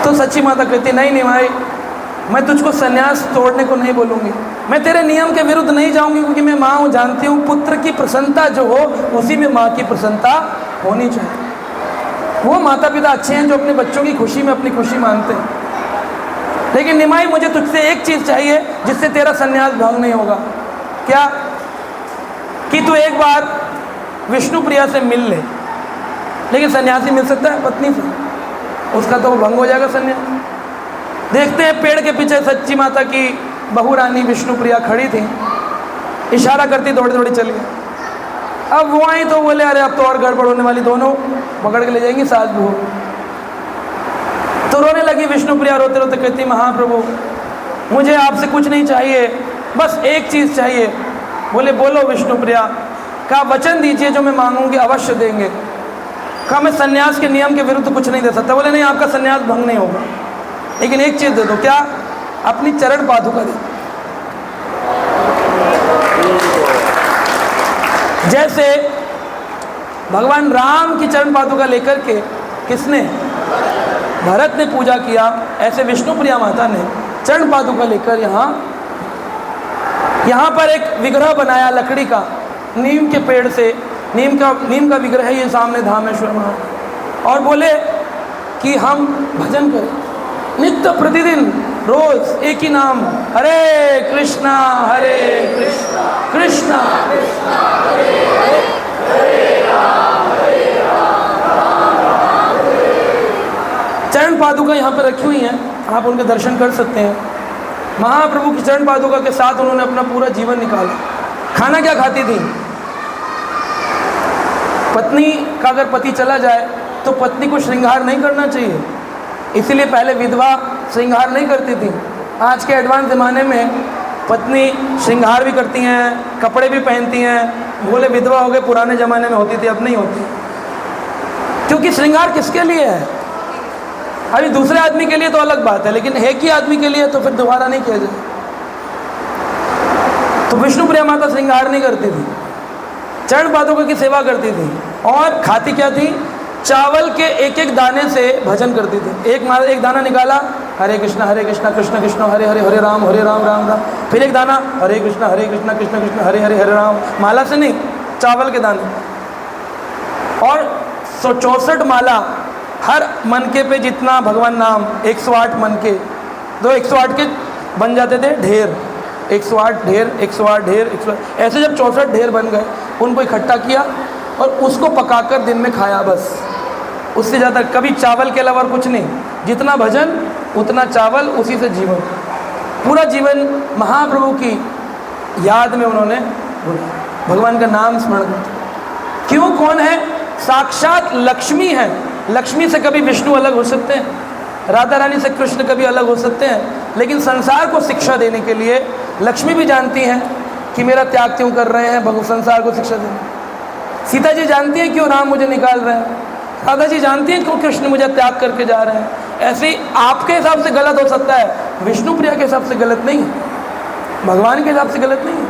तो सच्ची माता कहती, नहीं भाई, मैं तुझको सन्यास तोड़ने को नहीं बोलूँगी, मैं तेरे नियम के विरुद्ध नहीं जाऊँगी, क्योंकि मैं माँ हूँ, जानती हूँ पुत्र की प्रसन्नता जो हो, उसी में माँ की प्रसन्नता होनी चाहिए। वो माता पिता अच्छे हैं जो अपने बच्चों की खुशी में अपनी खुशी मानते हैं। लेकिन निमाई, मुझे तुझसे एक चीज़ चाहिए जिससे तेरा सन्यास भंग नहीं होगा। क्या? कि तू एक बार विष्णु प्रिया से मिल ले। लेकिन सन्यासी मिल सकता है पत्नी से? उसका तो भंग हो जाएगा सन्यास। देखते हैं पेड़ के पीछे सच्ची माता की बहू रानी विष्णु प्रिया खड़ी थी, इशारा करती दौड़ी दौड़ी चली। अब वो आई तो बोले, अरे अब तो और गड़बड़ होने वाली, दोनों पकड़ के ले जाएंगी सास बहू। तो रोने लगी विष्णु प्रिया, रोते रोते कहती, महाप्रभु मुझे आपसे कुछ नहीं चाहिए, बस एक चीज़ चाहिए। बोले, बोलो विष्णु प्रिया। का वचन दीजिए, जो मैं मांगूंगी अवश्य देंगे। कहा, मैं सन्यास के नियम के विरुद्ध कुछ नहीं दे सकता। बोले, नहीं, आपका सन्यास भंग नहीं होगा, लेकिन एक चीज़ दे दो। क्या? अपनी चरण पादुका दे। जैसे भगवान राम की चरण पादुका लेकर के किसने? भरत ने पूजा किया, ऐसे विष्णु प्रिया माता ने चरण पादुका लेकर यहाँ पर एक विग्रह बनाया लकड़ी का, नीम के पेड़ से। नीम का विग्रह है ये सामने धामेश्वर महा। और बोले कि हम भजन करें नित्य प्रतिदिन, रोज एक ही नाम, हरे कृष्णा कृष्णा कृष्णा हरे हरे, हरे राम राम राम हरे। चरण पादुका यहाँ पर रखी हुई हैं, आप उनके दर्शन कर सकते हैं। महाप्रभु की चरण पादुका के साथ उन्होंने अपना पूरा जीवन निकाला। खाना क्या खाती थी? पत्नी का अगर पति चला जाए तो पत्नी को श्रृंगार नहीं करना चाहिए, इसीलिए पहले विधवा श्रृंगार नहीं करती थी। आज के एडवांस ज़माने में पत्नी श्रृंगार भी करती हैं, कपड़े भी पहनती हैं। बोले विधवा हो गए, पुराने ज़माने में होती थी, अब नहीं होती। क्योंकि श्रृंगार किसके लिए है? अभी दूसरे आदमी के लिए तो अलग बात है, लेकिन एक ही आदमी के लिए तो फिर दोबारा नहीं किया जाए। तो विष्णु प्रिया माता श्रृंगार नहीं करती थी, चरण पादुका की सेवा करती थी। और खाती क्या थी? चावल के एक एक दाने से भजन करती थी। एक दाना निकाला, हरे कृष्णा कृष्ण कृष्ण हरे हरे, हरे राम राम राम। फिर एक दाना, हरे कृष्णा कृष्ण कृष्ण हरे हरे, हरे राम। माला से नहीं, चावल के दाने। और 164 माला, हर मनके पे जितना भगवान नाम, 108 मनके, तो 108 के बन जाते थे ढेर, 108 ढेर, 108 ढेर, 108। ऐसे जब 64 ढेर बन गए, उनको इकट्ठा किया और उसको पकाकर दिन में खाया, बस। उससे ज़्यादा कभी चावल के अलावा कुछ नहीं। जितना भजन उतना चावल, उसी से जीवन। पूरा जीवन महाप्रभु की याद में उन्होंने बोला, भगवान का नाम स्मरण करते। क्यों? कौन है? साक्षात लक्ष्मी है। लक्ष्मी से कभी विष्णु अलग हो सकते हैं, राधा रानी से कृष्ण कभी अलग हो सकते हैं, लेकिन संसार को शिक्षा देने के लिए लक्ष्मी भी जानती हैं कि मेरा त्याग क्यों कर रहे हैं, भगवान संसार को शिक्षा देने। सीता जी जानती हैं क्यों राम मुझे निकाल रहे हैं, राधा जी जानती हैं क्यों कृष्ण मुझे त्याग करके जा रहे हैं। ऐसे ही आपके हिसाब से गलत हो सकता है, विष्णु प्रिया के हिसाब से गलत नहीं है, भगवान के हिसाब से गलत नहीं है,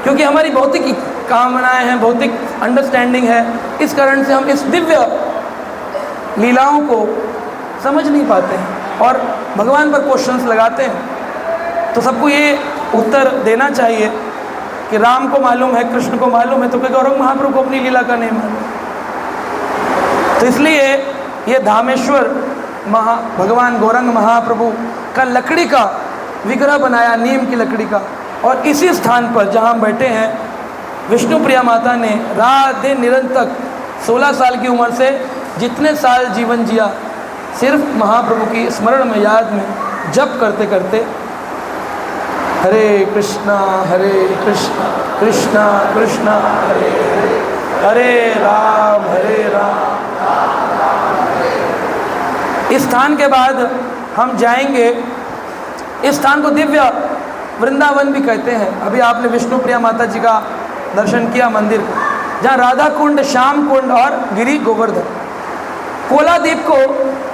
क्योंकि हमारी भौतिक कामनाएं हैं, भौतिक अंडरस्टैंडिंग है। इस कारण से हम इस दिव्य लीलाओं को समझ नहीं पाते हैं और भगवान पर क्वेश्चंस लगाते हैं। तो सबको ये उत्तर देना चाहिए कि राम को मालूम है, कृष्ण को मालूम है, तो कोई गौरंग महाप्रभु को अपनी लीला का नहीं मालूम। तो इसलिए ये धामेश्वर भगवान गौरंग महाप्रभु का लकड़ी का विग्रह बनाया, नीम की लकड़ी का, और इसी स्थान पर जहाँ हम बैठे हैं विष्णु प्रिया माता ने रात दिन निरंतर 16 साल की उम्र से जितने साल जीवन जिया, सिर्फ महाप्रभु की स्मरण में, याद में, जप करते करते हरे कृष्णा कृष्णा कृष्णा हरे हरे, हरे राम इस स्थान के बाद हम जाएंगे, इस स्थान को दिव्य वृंदावन भी कहते हैं। अभी आपने विष्णु प्रिया माता जी का दर्शन किया मंदिर का, जहाँ राधा कुंड, श्याम कुंड और गिरी गोवर्धन। कोला द्वीप को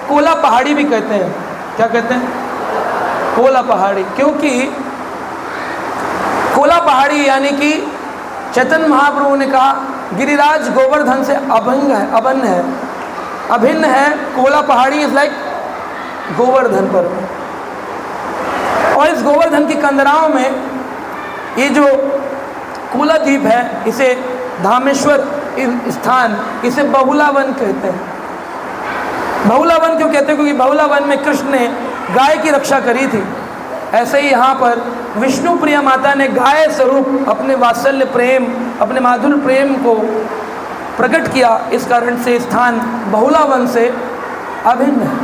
कोला पहाड़ी भी कहते हैं। क्या कहते हैं? कोला पहाड़ी, क्योंकि कोला पहाड़ी यानी कि चैतन्य महाप्रभु ने कहा गिरिराज गोवर्धन से अभिन्न है। कोला पहाड़ी इज लाइक गोवर्धन पर, और इस गोवर्धन की कंदराओं में ये जो कोला द्वीप है, इसे धामेश्वर स्थान, इसे बहुलावन कहते हैं। बहुलावन क्यों कहते हैं? क्योंकि बहुलावन में कृष्ण ने गाय की रक्षा करी थी। ऐसे ही यहाँ पर विष्णु प्रिया माता ने गाय स्वरूप अपने वात्सल्य प्रेम, अपने माधुर्य प्रेम को प्रकट किया। इस कारण से स्थान बहुलावन से अभिन्न है।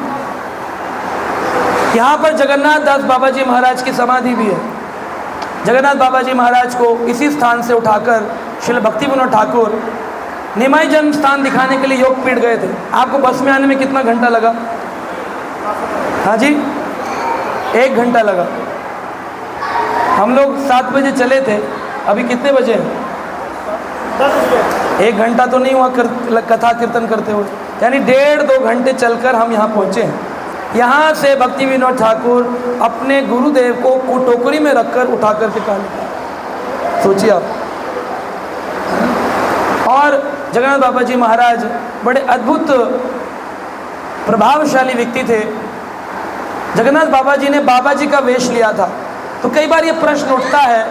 यहाँ पर जगन्नाथ दास बाबा जी महाराज की समाधि भी है। जगन्नाथ बाबा जी महाराज को इसी स्थान से उठाकर श्रील भक्ति विनोद ठाकुर निमाई जन्म स्थान दिखाने के लिए योगपीठ गए थे। आपको बस में आने में कितना घंटा लगा? हाँ जी, 1 घंटा लगा। हम लोग 7 बजे चले थे, अभी कितने बजे हैं? 1 घंटा तो नहीं हुआ कथा कीर्तन करते हुए, यानी 1.5-2 घंटे चलकर हम यहाँ पहुँचे हैं। यहाँ से भक्ति विनोद ठाकुर अपने गुरुदेव को टोकरी में रखकर उठा करके कहा, सोचिए आप। और जगन्नाथ बाबा जी महाराज बड़े अद्भुत प्रभावशाली व्यक्ति थे। जगन्नाथ बाबा जी ने बाबा जी का वेश लिया था। तो कई बार ये प्रश्न उठता है,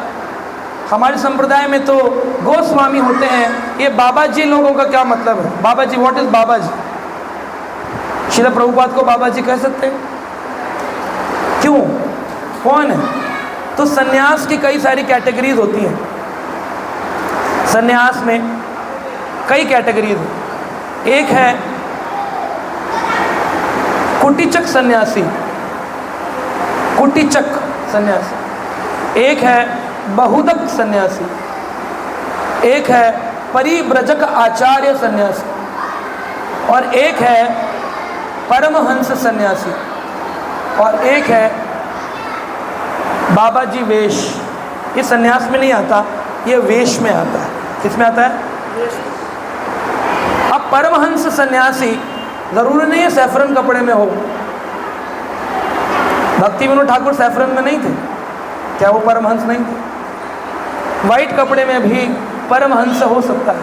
हमारे संप्रदाय में तो गोस्वामी होते हैं, ये बाबा जी लोगों का क्या मतलब है? बाबा जी, व्हाट इज बाबा जी? श्रील प्रभुपाद को बाबा जी कह सकते हैं? क्यों? कौन है? तो सन्यास की कई सारी कैटेगरीज होती हैं। सन्यास में कई कैटेगरीज हैं। एक है कुटीचक सन्यासी, कुटीचक सन्यासी। एक है बहुदक सन्यासी। एक है परिव्रजक आचार्य सन्यासी। और एक है परमहंस सन्यासी। और एक है बाबा जी वेश। ये सन्यास में नहीं आता, ये वेश में आता है। किस में आता है? अब परमहंस सन्यासी जरूरी नहीं है सैफरन कपड़े में हो। भक्ति विनोद ठाकुर सैफरन में नहीं थे, क्या वो परमहंस नहीं थे? वाइट कपड़े में भी परमहंस हो सकता है।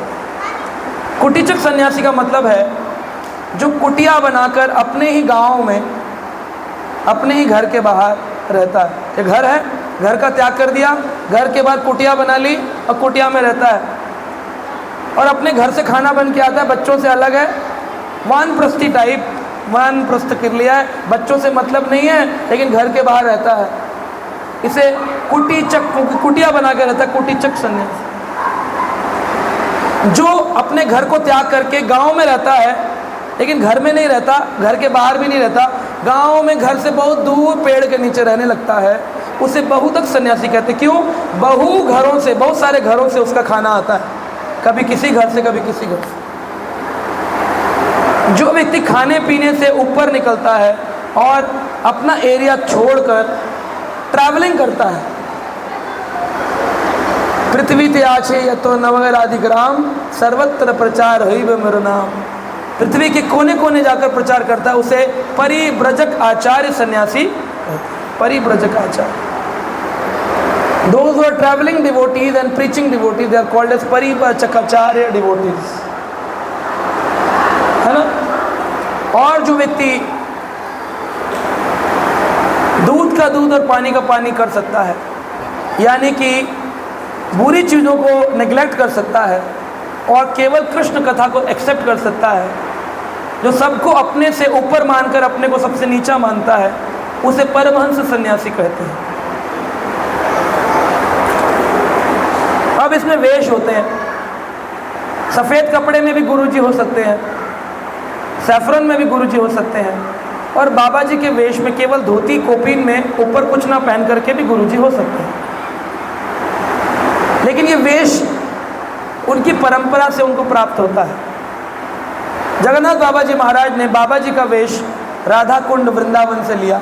कुटीचक सन्यासी का मतलब है जो कुटिया बनाकर अपने ही गांव में, अपने ही घर के बाहर रहता है। ये घर है, घर का त्याग कर दिया, घर के बाहर कुटिया बना ली और कुटिया में रहता है, और अपने घर से खाना बन के आता है, बच्चों से अलग है, वानप्रस्थी टाइप, वानप्रस्थ कर लिया है, बच्चों से मतलब नहीं है, लेकिन घर के बाहर रहता है। इसे कुटीचक, कुटिया बना के रहता है, कुटीचक सन्यासी। जो अपने घर को त्याग करके गांव में रहता है, लेकिन घर में नहीं रहता, घर के बाहर भी नहीं रहता, गांव में घर से बहुत दूर पेड़ के नीचे रहने लगता है, उसे बहुतक सन्यासी कहते हैं। क्यों? बहु घरों से, बहुत सारे घरों से उसका खाना आता है, कभी किसी घर से कभी किसी घर से। जो व्यक्ति खाने पीने से ऊपर निकलता है और अपना एरिया छोड़कर ट्रैवलिंग करता है, पृथ्वी ते आछे यतो नवगर आदि ग्राम सर्वत्र प्रचार हुई मेरा नाम, पृथ्वी के कोने कोने जाकर प्रचार करता है, उसे परिव्रजक आचार्य सन्यासी कहते हैं। परिव्रजक आचार्य, those who are traveling devotees and preaching devotees, they are called as परिव्रजकाचार्य devotees, है ना। और जो व्यक्ति दूध का दूध और पानी का पानी कर सकता है, यानी कि बुरी चीज़ों को नेग्लेक्ट कर सकता है और केवल कृष्ण कथा को एक्सेप्ट कर सकता है, जो सबको अपने से ऊपर मानकर अपने को सबसे नीचा मानता है, उसे परमहंस सन्यासी कहते हैं। अब इसमें वेश होते हैं, सफ़ेद कपड़े में भी गुरुजी हो सकते हैं, सैफरन में भी गुरुजी हो सकते हैं, और बाबा जी के वेश में केवल धोती कोपीन में ऊपर कुछ ना पहन करके भी गुरुजी हो सकते हैं। लेकिन ये वेश उनकी परंपरा से उनको प्राप्त होता है। जगन्नाथ बाबा जी महाराज ने बाबा जी का वेश राधा कुंड वृंदावन से लिया।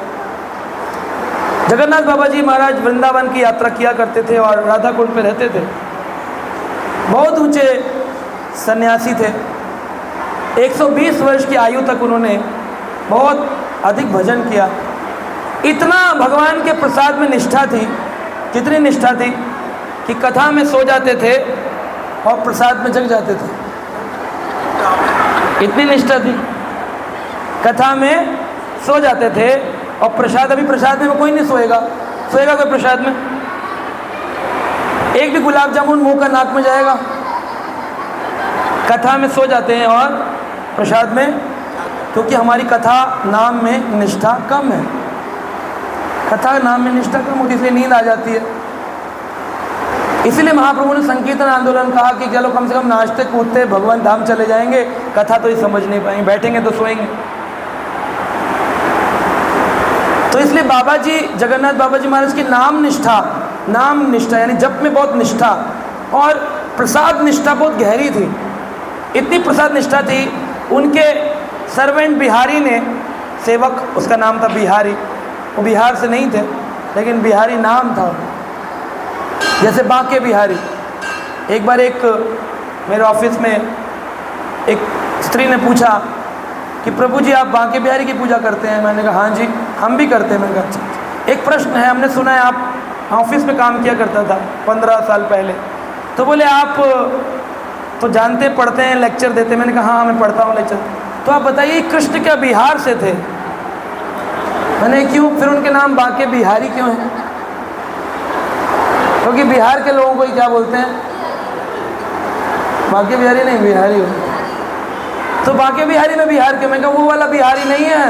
जगन्नाथ बाबा जी महाराज वृंदावन की यात्रा किया करते थे और राधा कुंड पे रहते थे। बहुत ऊंचे सन्यासी थे, 120 वर्ष की आयु तक उन्होंने बहुत अधिक भजन किया। इतना भगवान के प्रसाद में निष्ठा थी, कितनी निष्ठा थी कि कथा में सो जाते थे और प्रसाद में जग जाते थे। इतनी निष्ठा थी, कथा में सो जाते थे और प्रसाद, अभी प्रसाद में कोई नहीं सोएगा, सोएगा कोई प्रसाद में? एक भी गुलाब जामुन मुंह का नाक में जाएगा? कथा में सो जाते हैं और प्रसाद में, क्योंकि हमारी कथा नाम में निष्ठा कम है। कथा नाम में निष्ठा कम होती है, इसलिए नींद आ जाती है। इसीलिए महाप्रभु ने संकीर्तन आंदोलन कहा कि चलो कम से कम नाचते कूदते भगवान धाम चले जाएंगे, कथा तो ही समझ नहीं पाएंगे, बैठेंगे तो सोएंगे। तो इसलिए बाबा जी, जगन्नाथ बाबा जी महाराज की नाम निष्ठा यानी जप में बहुत निष्ठा और प्रसाद निष्ठा बहुत गहरी थी। इतनी प्रसाद निष्ठा थी, उनके सर्वेंट बिहारी ने, सेवक उसका नाम था बिहारी, वो बिहार से नहीं थे लेकिन बिहारी नाम था, जैसे बांके बिहारी। एक बार एक मेरे ऑफिस में एक स्त्री ने पूछा कि प्रभु जी आप बांके बिहारी की पूजा करते हैं? मैंने कहा हाँ जी हम भी करते हैं। मैंने कहा अच्छा, एक प्रश्न है, हमने सुना है आप ऑफिस में काम किया करता था 15 साल पहले, तो बोले आप तो जानते पढ़ते हैं, लेक्चर देते हैं? मैंने कहा हाँ मैं पढ़ता हूँ लेक्चर। तो आप बताइए कृष्ण क्या बिहार से थे? मैंने क्यों, फिर उनके नाम बांके बिहारी क्यों है? क्योंकि बिहार के लोगों को ही क्या बोलते हैं? बांके बिहारी नहीं, बिहारी हो। तो बांके बिहारी में बिहार के, मैं कहा वो वाला बिहारी नहीं है,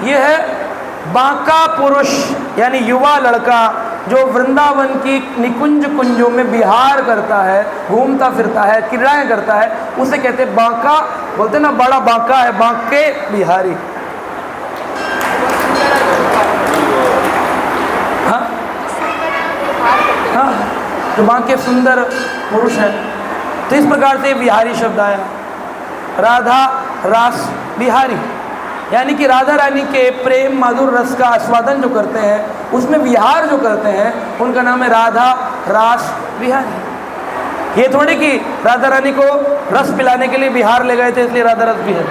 ये है बांका पुरुष यानी युवा लड़का जो वृंदावन की निकुंज कुंजों में विहार करता है, घूमता फिरता है, क्रीड़ाएं करता है, उसे कहते हैं बांका। बोलते ना बड़ा बांका है, बांके बिहारी। हाँ हाँ, जो बांके सुंदर पुरुष है। तो इस प्रकार से बिहारी शब्द आया। राधा रास बिहारी यानी कि राधा रानी के प्रेम माधुर रस का आस्वादन जो करते हैं, उसमें विहार जो करते हैं, उनका नाम है राधा रास बिहारी। ये थोड़ी कि राधा रानी को रस पिलाने के लिए बिहार ले गए थे इसलिए राधा रस बिहारी।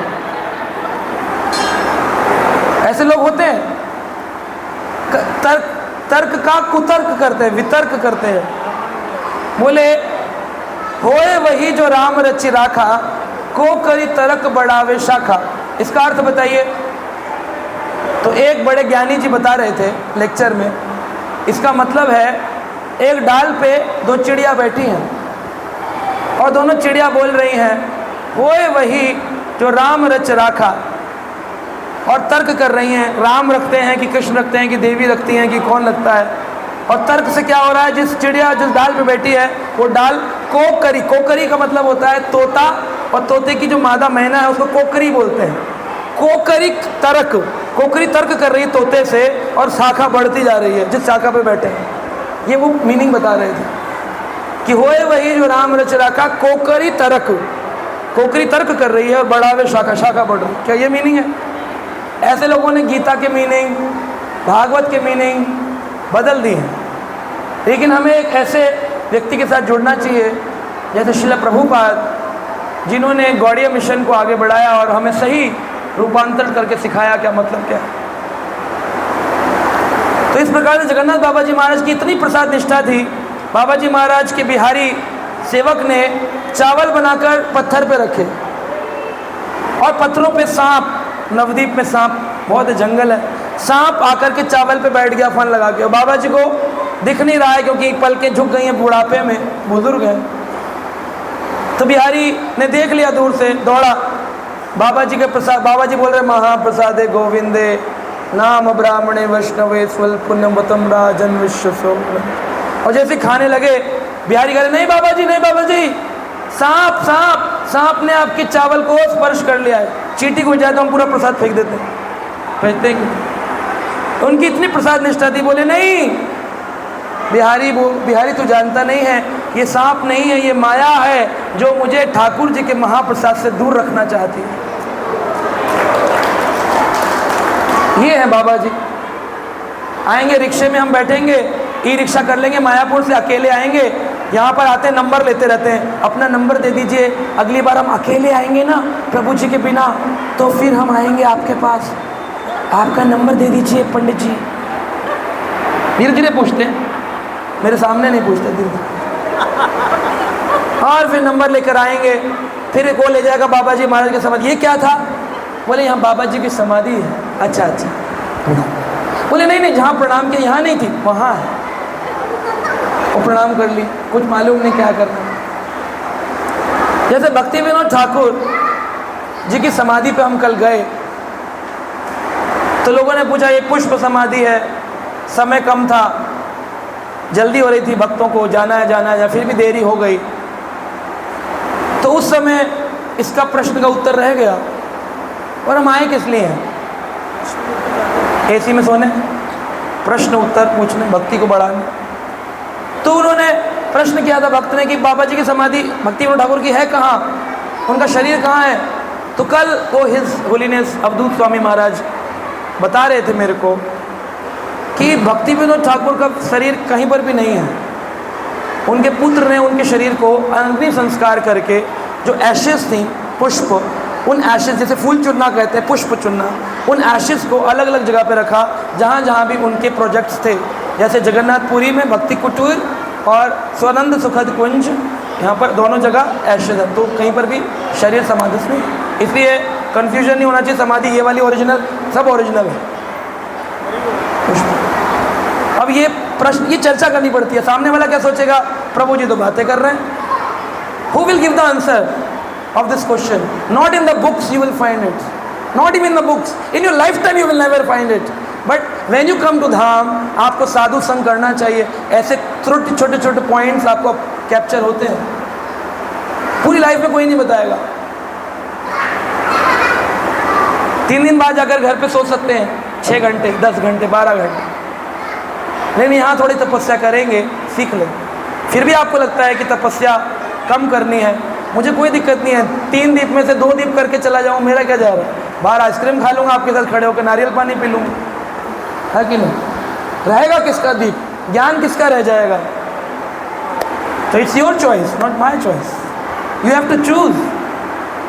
ऐसे लोग होते हैं, तर्क का कुतर्क करते हैं, वितर्क करते हैं। बोले होए वही जो राम रचि राखा, को करी तर्क बढ़ावे शाखा। इसका अर्थ बताइए। तो एक बड़े ज्ञानी जी बता रहे थे लेक्चर में, इसका मतलब है एक डाल पे दो चिड़िया बैठी हैं और दोनों चिड़िया बोल रही हैं होए वही जो राम रच राखा, और तर्क कर रही हैं, राम रखते हैं कि कृष्ण रखते हैं कि देवी रखती हैं कि कौन लगता है। और तर्क से क्या हो रहा है, जिस चिड़िया जिस डाल पे बैठी है वो डाल कोकरी, कोकरी का मतलब होता है तोता, और तोते की जो मादा मैना है उसको कोकरी बोलते हैं। कोकरी तर्क कोकरी तर्क कर रही तोते से और शाखा बढ़ती जा रही है जिस शाखा पे बैठे हैं। ये वो मीनिंग बता रहे थे कि होए वही जो राम रचरा का कोकरी तर्क, कोकरी तर्क कर रही है और बढ़ावे शाखा, शाखा बढ़ रही। क्या ये मीनिंग है? ऐसे लोगों ने गीता के मीनिंग, भागवत के मीनिंग बदल दी हैं। लेकिन हमें एक ऐसे व्यक्ति के साथ जुड़ना चाहिए जैसे श्रील प्रभुपाद, जिन्होंने गौड़ीय मिशन को आगे बढ़ाया और हमें सही रूपांतरण करके सिखाया क्या मतलब क्या है। तो इस प्रकार से जगन्नाथ बाबा जी महाराज की इतनी प्रसाद निष्ठा थी, बाबा जी महाराज के बिहारी सेवक ने चावल बनाकर पत्थर पे रखे और पत्थरों पे सांप, नवद्वीप में सांप बहुत जंगल है, सांप आकर के चावल पे बैठ गया फन लगा के। और बाबा जी को दिख नहीं रहा है क्योंकि पलकें झुक गई हैं, बुढ़ापे में बुजुर्ग हैं। तो बिहारी ने देख लिया दूर से, दौड़ा बाबा जी के प्रसाद। बाबा जी बोल रहे महाप्रसादे गोविंदे नाम ब्राह्मणे वैष्णवे स्वल्पुण्यमतम राजन विश्व। और जैसे खाने लगे बिहारी कह रहे नहीं बाबा जी, नहीं बाबा जी, सांप सांप सांप ने आपके चावल को स्पर्श कर लिया है, चींटी को जाए तो हम पूरा प्रसाद फेंक देते हैं, फेंकते हैं। तो उनकी इतनी प्रसाद निष्ठा थी, बोले नहीं बिहारी तू जानता नहीं है, ये सांप नहीं है, ये माया है जो मुझे ठाकुर जी के महाप्रसाद से दूर रखना चाहती है। ये है बाबा जी। आएंगे रिक्शे में, हम बैठेंगे, ई रिक्शा कर लेंगे, मायापुर से अकेले आएंगे, यहाँ पर आते नंबर लेते रहते हैं, अपना नंबर दे दीजिए, अगली बार हम अकेले आएंगे ना प्रभु जी के बिना तो फिर हम आएंगे आपके पास, आपका नंबर दे दीजिए पंडित जी। धीरे धीरे पूछते हैं, मेरे सामने नहीं पूछते, धीरे धीरे। और फिर नंबर लेकर आएंगे, फिर वो ले जाएगा बाबा जी महाराज की समाधि। ये क्या था? बोले यहाँ बाबा जी की समाधि है। अच्छा अच्छा। बोले नहीं नहीं, जहाँ प्रणाम किया यहाँ नहीं थी, वहाँ है। वो प्रणाम कर ली, कुछ मालूम नहीं क्या करना। जैसे भक्ति विनोद ठाकुर जी की समाधि पे हम कल गए तो लोगों ने पूछा ये पुष्प समाधि है, समय कम था, जल्दी हो रही थी भक्तों को, जाना है या फिर भी देरी हो गई। तो उस समय इसका प्रश्न का उत्तर रह गया। और हम आए किस लिए हैं? एसी में सोने, प्रश्न उत्तर पूछने, भक्ति को बढ़ाने। तो उन्होंने प्रश्न किया था भक्त ने कि बाबा जी की समाधि भक्ति विनोद ठाकुर की है कहाँ, उनका शरीर कहाँ है? तो कल वो हिज होलीनेस अवधूत स्वामी महाराज बता रहे थे मेरे को कि भक्ति विनोद ठाकुर का शरीर कहीं पर भी नहीं है। उनके पुत्र ने उनके शरीर को अग्नि संस्कार करके जो एशेस थी, पुष्प, उन एशेस, जैसे फूल चुनना कहते हैं, पुष्प चुनना, उन एशेस को अलग अलग जगह पे रखा जहाँ जहाँ भी उनके प्रोजेक्ट्स थे। जैसे जगन्नाथपुरी में भक्ति कुटीर और स्वानंद सुखद कुंज, यहाँ पर दोनों जगह एशेस है, तो कहीं पर भी शरीर समाधि नहीं। इसलिए कन्फ्यूजन नहीं होना चाहिए, समाधि ये वाली ओरिजिनल, सब ओरिजिनल है। अब ये प्रश्न, ये चर्चा करनी पड़ती है। सामने वाला क्या सोचेगा? प्रभु जी तो बातें कर रहे हैं। Who will give the answer of this question? Not in the books you will find it. Not even in the books. In your lifetime you will never find it. But when you come to धाम, आपको साधु संग करना चाहिए। ऐसे छोटे छोटे points आपको capture होते हैं, पूरी लाइफ में कोई नहीं बताएगा। 3 दिन बाद जाकर घर पे सो सकते हैं, 6 घंटे, 10 घंटे, 12 घंटे, लेकिन यहाँ थोड़ी तपस्या करेंगे, सीख लें। फिर भी आपको लगता है कि तपस्या कम करनी है, मुझे कोई दिक्कत नहीं है, 3 दीप में से 2 दीप करके चला जाऊँ, मेरा क्या जा रहा है? बाहर आइसक्रीम खा लूँगा आपके साथ खड़े होकर, नारियल पानी पी लूँगा, है कि नहीं? रहेगा किसका दीप? ज्ञान किसका रह जाएगा? तो it's your choice, not my choice. You have to choose,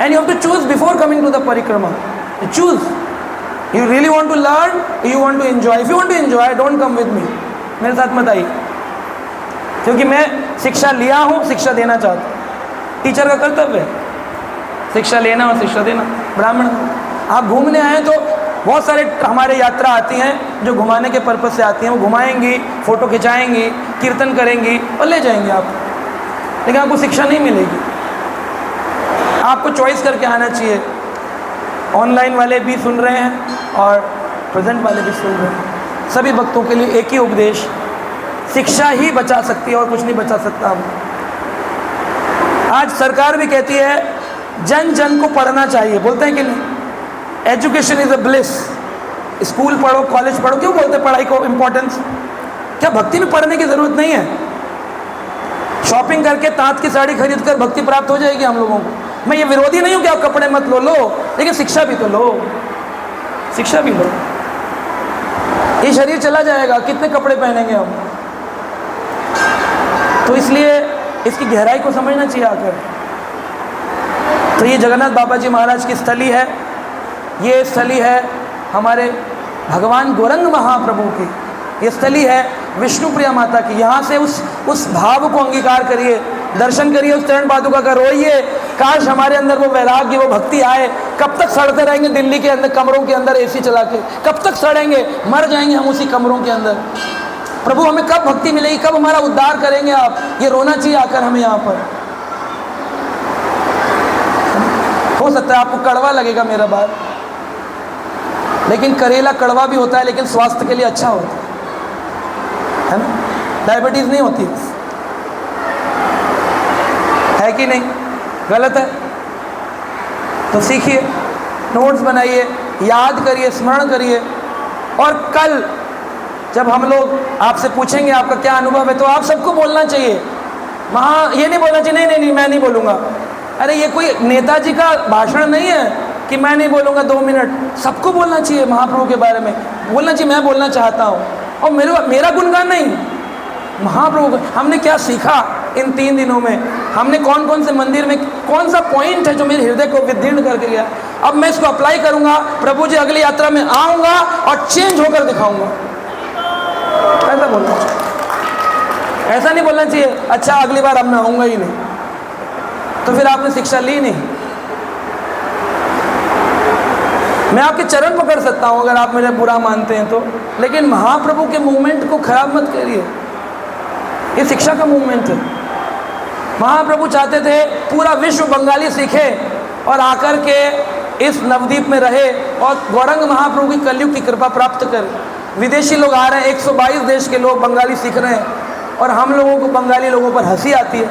and you have to choose before coming to the parikrama. Choose, you really want to learn, you want to enjoy. If you want to enjoy, don't come with me, मेरे साथ मत आइए, क्योंकि मैं शिक्षा लिया हूँ, शिक्षा देना चाहता हूँ। टीचर का कर्तव्य है शिक्षा लेना और शिक्षा देना। ब्राह्मण आप घूमने आए तो बहुत सारे हमारे यात्रा आती हैं जो घुमाने के पर्पज़ से आती हैं, वो घुमाएंगी, फ़ोटो खिंचाएंगी, कीर्तन करेंगी और ले जाएंगे आप, लेकिन आपको शिक्षा नहीं मिलेगी। आपको चॉइस करके आना चाहिए। ऑनलाइन वाले भी सुन रहे हैं और प्रेजेंट वाले भी सुन रहे हैं, सभी भक्तों के लिए एक ही उपदेश, शिक्षा ही बचा सकती है और कुछ नहीं बचा सकता। हम आज सरकार भी कहती है जन जन को पढ़ना चाहिए, बोलते हैं कि नहीं? Education is a bliss, school पढ़ो, कॉलेज पढ़ो, क्यों बोलते हैं पढ़ाई को इम्पोर्टेंस? क्या भक्ति में पढ़ने की ज़रूरत नहीं है? शॉपिंग करके तांत की साड़ी खरीद कर भक्ति प्राप्त हो जाएगी हम लोगों को। मैं ये विरोधी नहीं हूँ कि आप कपड़े मत लो, लेकिन शिक्षा भी तो लो, शिक्षा भी लो। ये शरीर चला जाएगा, कितने कपड़े पहनेंगे हम? तो इसलिए इसकी गहराई को समझना चाहिए आकर। तो ये जगन्नाथ बाबा जी महाराज की स्थली है, ये स्थली है हमारे भगवान गौरंग महाप्रभु की, ये स्थली है विष्णुप्रिया माता की। यहाँ से उस भाव को अंगीकार करिए, दर्शन करिए उस चरण पादुका का, रोइए, काश हमारे अंदर वो वैराग्य, वो भक्ति आए। कब तक सड़ते रहेंगे दिल्ली के अंदर कमरों के अंदर एसी चला के? कब तक सड़ेंगे? मर जाएंगे हम उसी कमरों के अंदर। प्रभु हमें कब भक्ति मिलेगी? कब हमारा उद्धार करेंगे आप? ये रोना चाहिए आकर हमें यहाँ पर। हो सकता है आपको कड़वा लगेगा मेरा बात, लेकिन करेला कड़वा भी होता है, लेकिन स्वास्थ्य के लिए अच्छा होता है ना? डायबिटीज नहीं होती है कि नहीं? गलत है? तो सीखिए, नोट्स बनाइए, याद करिए, स्मरण करिए। और कल जब हम लोग आपसे पूछेंगे आपका क्या अनुभव है, तो आप सबको बोलना चाहिए। ये नहीं बोलना चाहिए नहीं मैं नहीं बोलूँगा। अरे ये कोई नेताजी का भाषण नहीं है कि मैं नहीं बोलूँगा 2 मिनट। सबको बोलना चाहिए महाप्रभु के बारे में, बोलना चाहिए मैं बोलना चाहता हूँ। और मेरा गुणगान नहीं, महाप्रभु हमने क्या सीखा इन 3 दिनों में, हमने कौन कौन से मंदिर में कौन सा पॉइंट है जो मेरे हृदय को विदीर्ण करके गया। अब मैं इसको अप्लाई करूँगा, प्रभु जी अगली यात्रा में आऊँगा और चेंज होकर दिखाऊँगा। ऐसा बोलना चाहिए, ऐसा नहीं बोलना चाहिए अच्छा अगली बार अब मैं आऊँगा ही नहीं, तो फिर आपने शिक्षा ली नहीं। मैं आपके चरण पकड़ सकता हूँ अगर आप मेरे बुरा मानते हैं तो, लेकिन महाप्रभु के मूवमेंट को खराब मत करिए। ये शिक्षा का मूवमेंट है। महाप्रभु चाहते थे पूरा विश्व बंगाली सीखे और आकर के इस नवद्वीप में रहे और गौरंग महाप्रभु की कलयुग की कृपा प्राप्त करे। विदेशी लोग आ रहे हैं, 122 देश के लोग बंगाली सीख रहे हैं और हम लोगों को बंगाली लोगों पर हंसी आती है।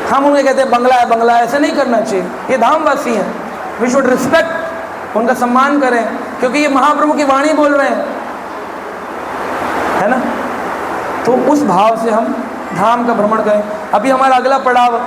हम उन्हें कहते हैं बंगला है बंगला है, ऐसा नहीं करना चाहिए। ये धामवासी हैं, वी शुड रिस्पेक्ट, उनका सम्मान करें क्योंकि ये महाप्रभु की वाणी बोल रहे हैं, है ना। तो उस भाव से हम धाम का भ्रमण करें। अभी हमारा अगला पड़ाव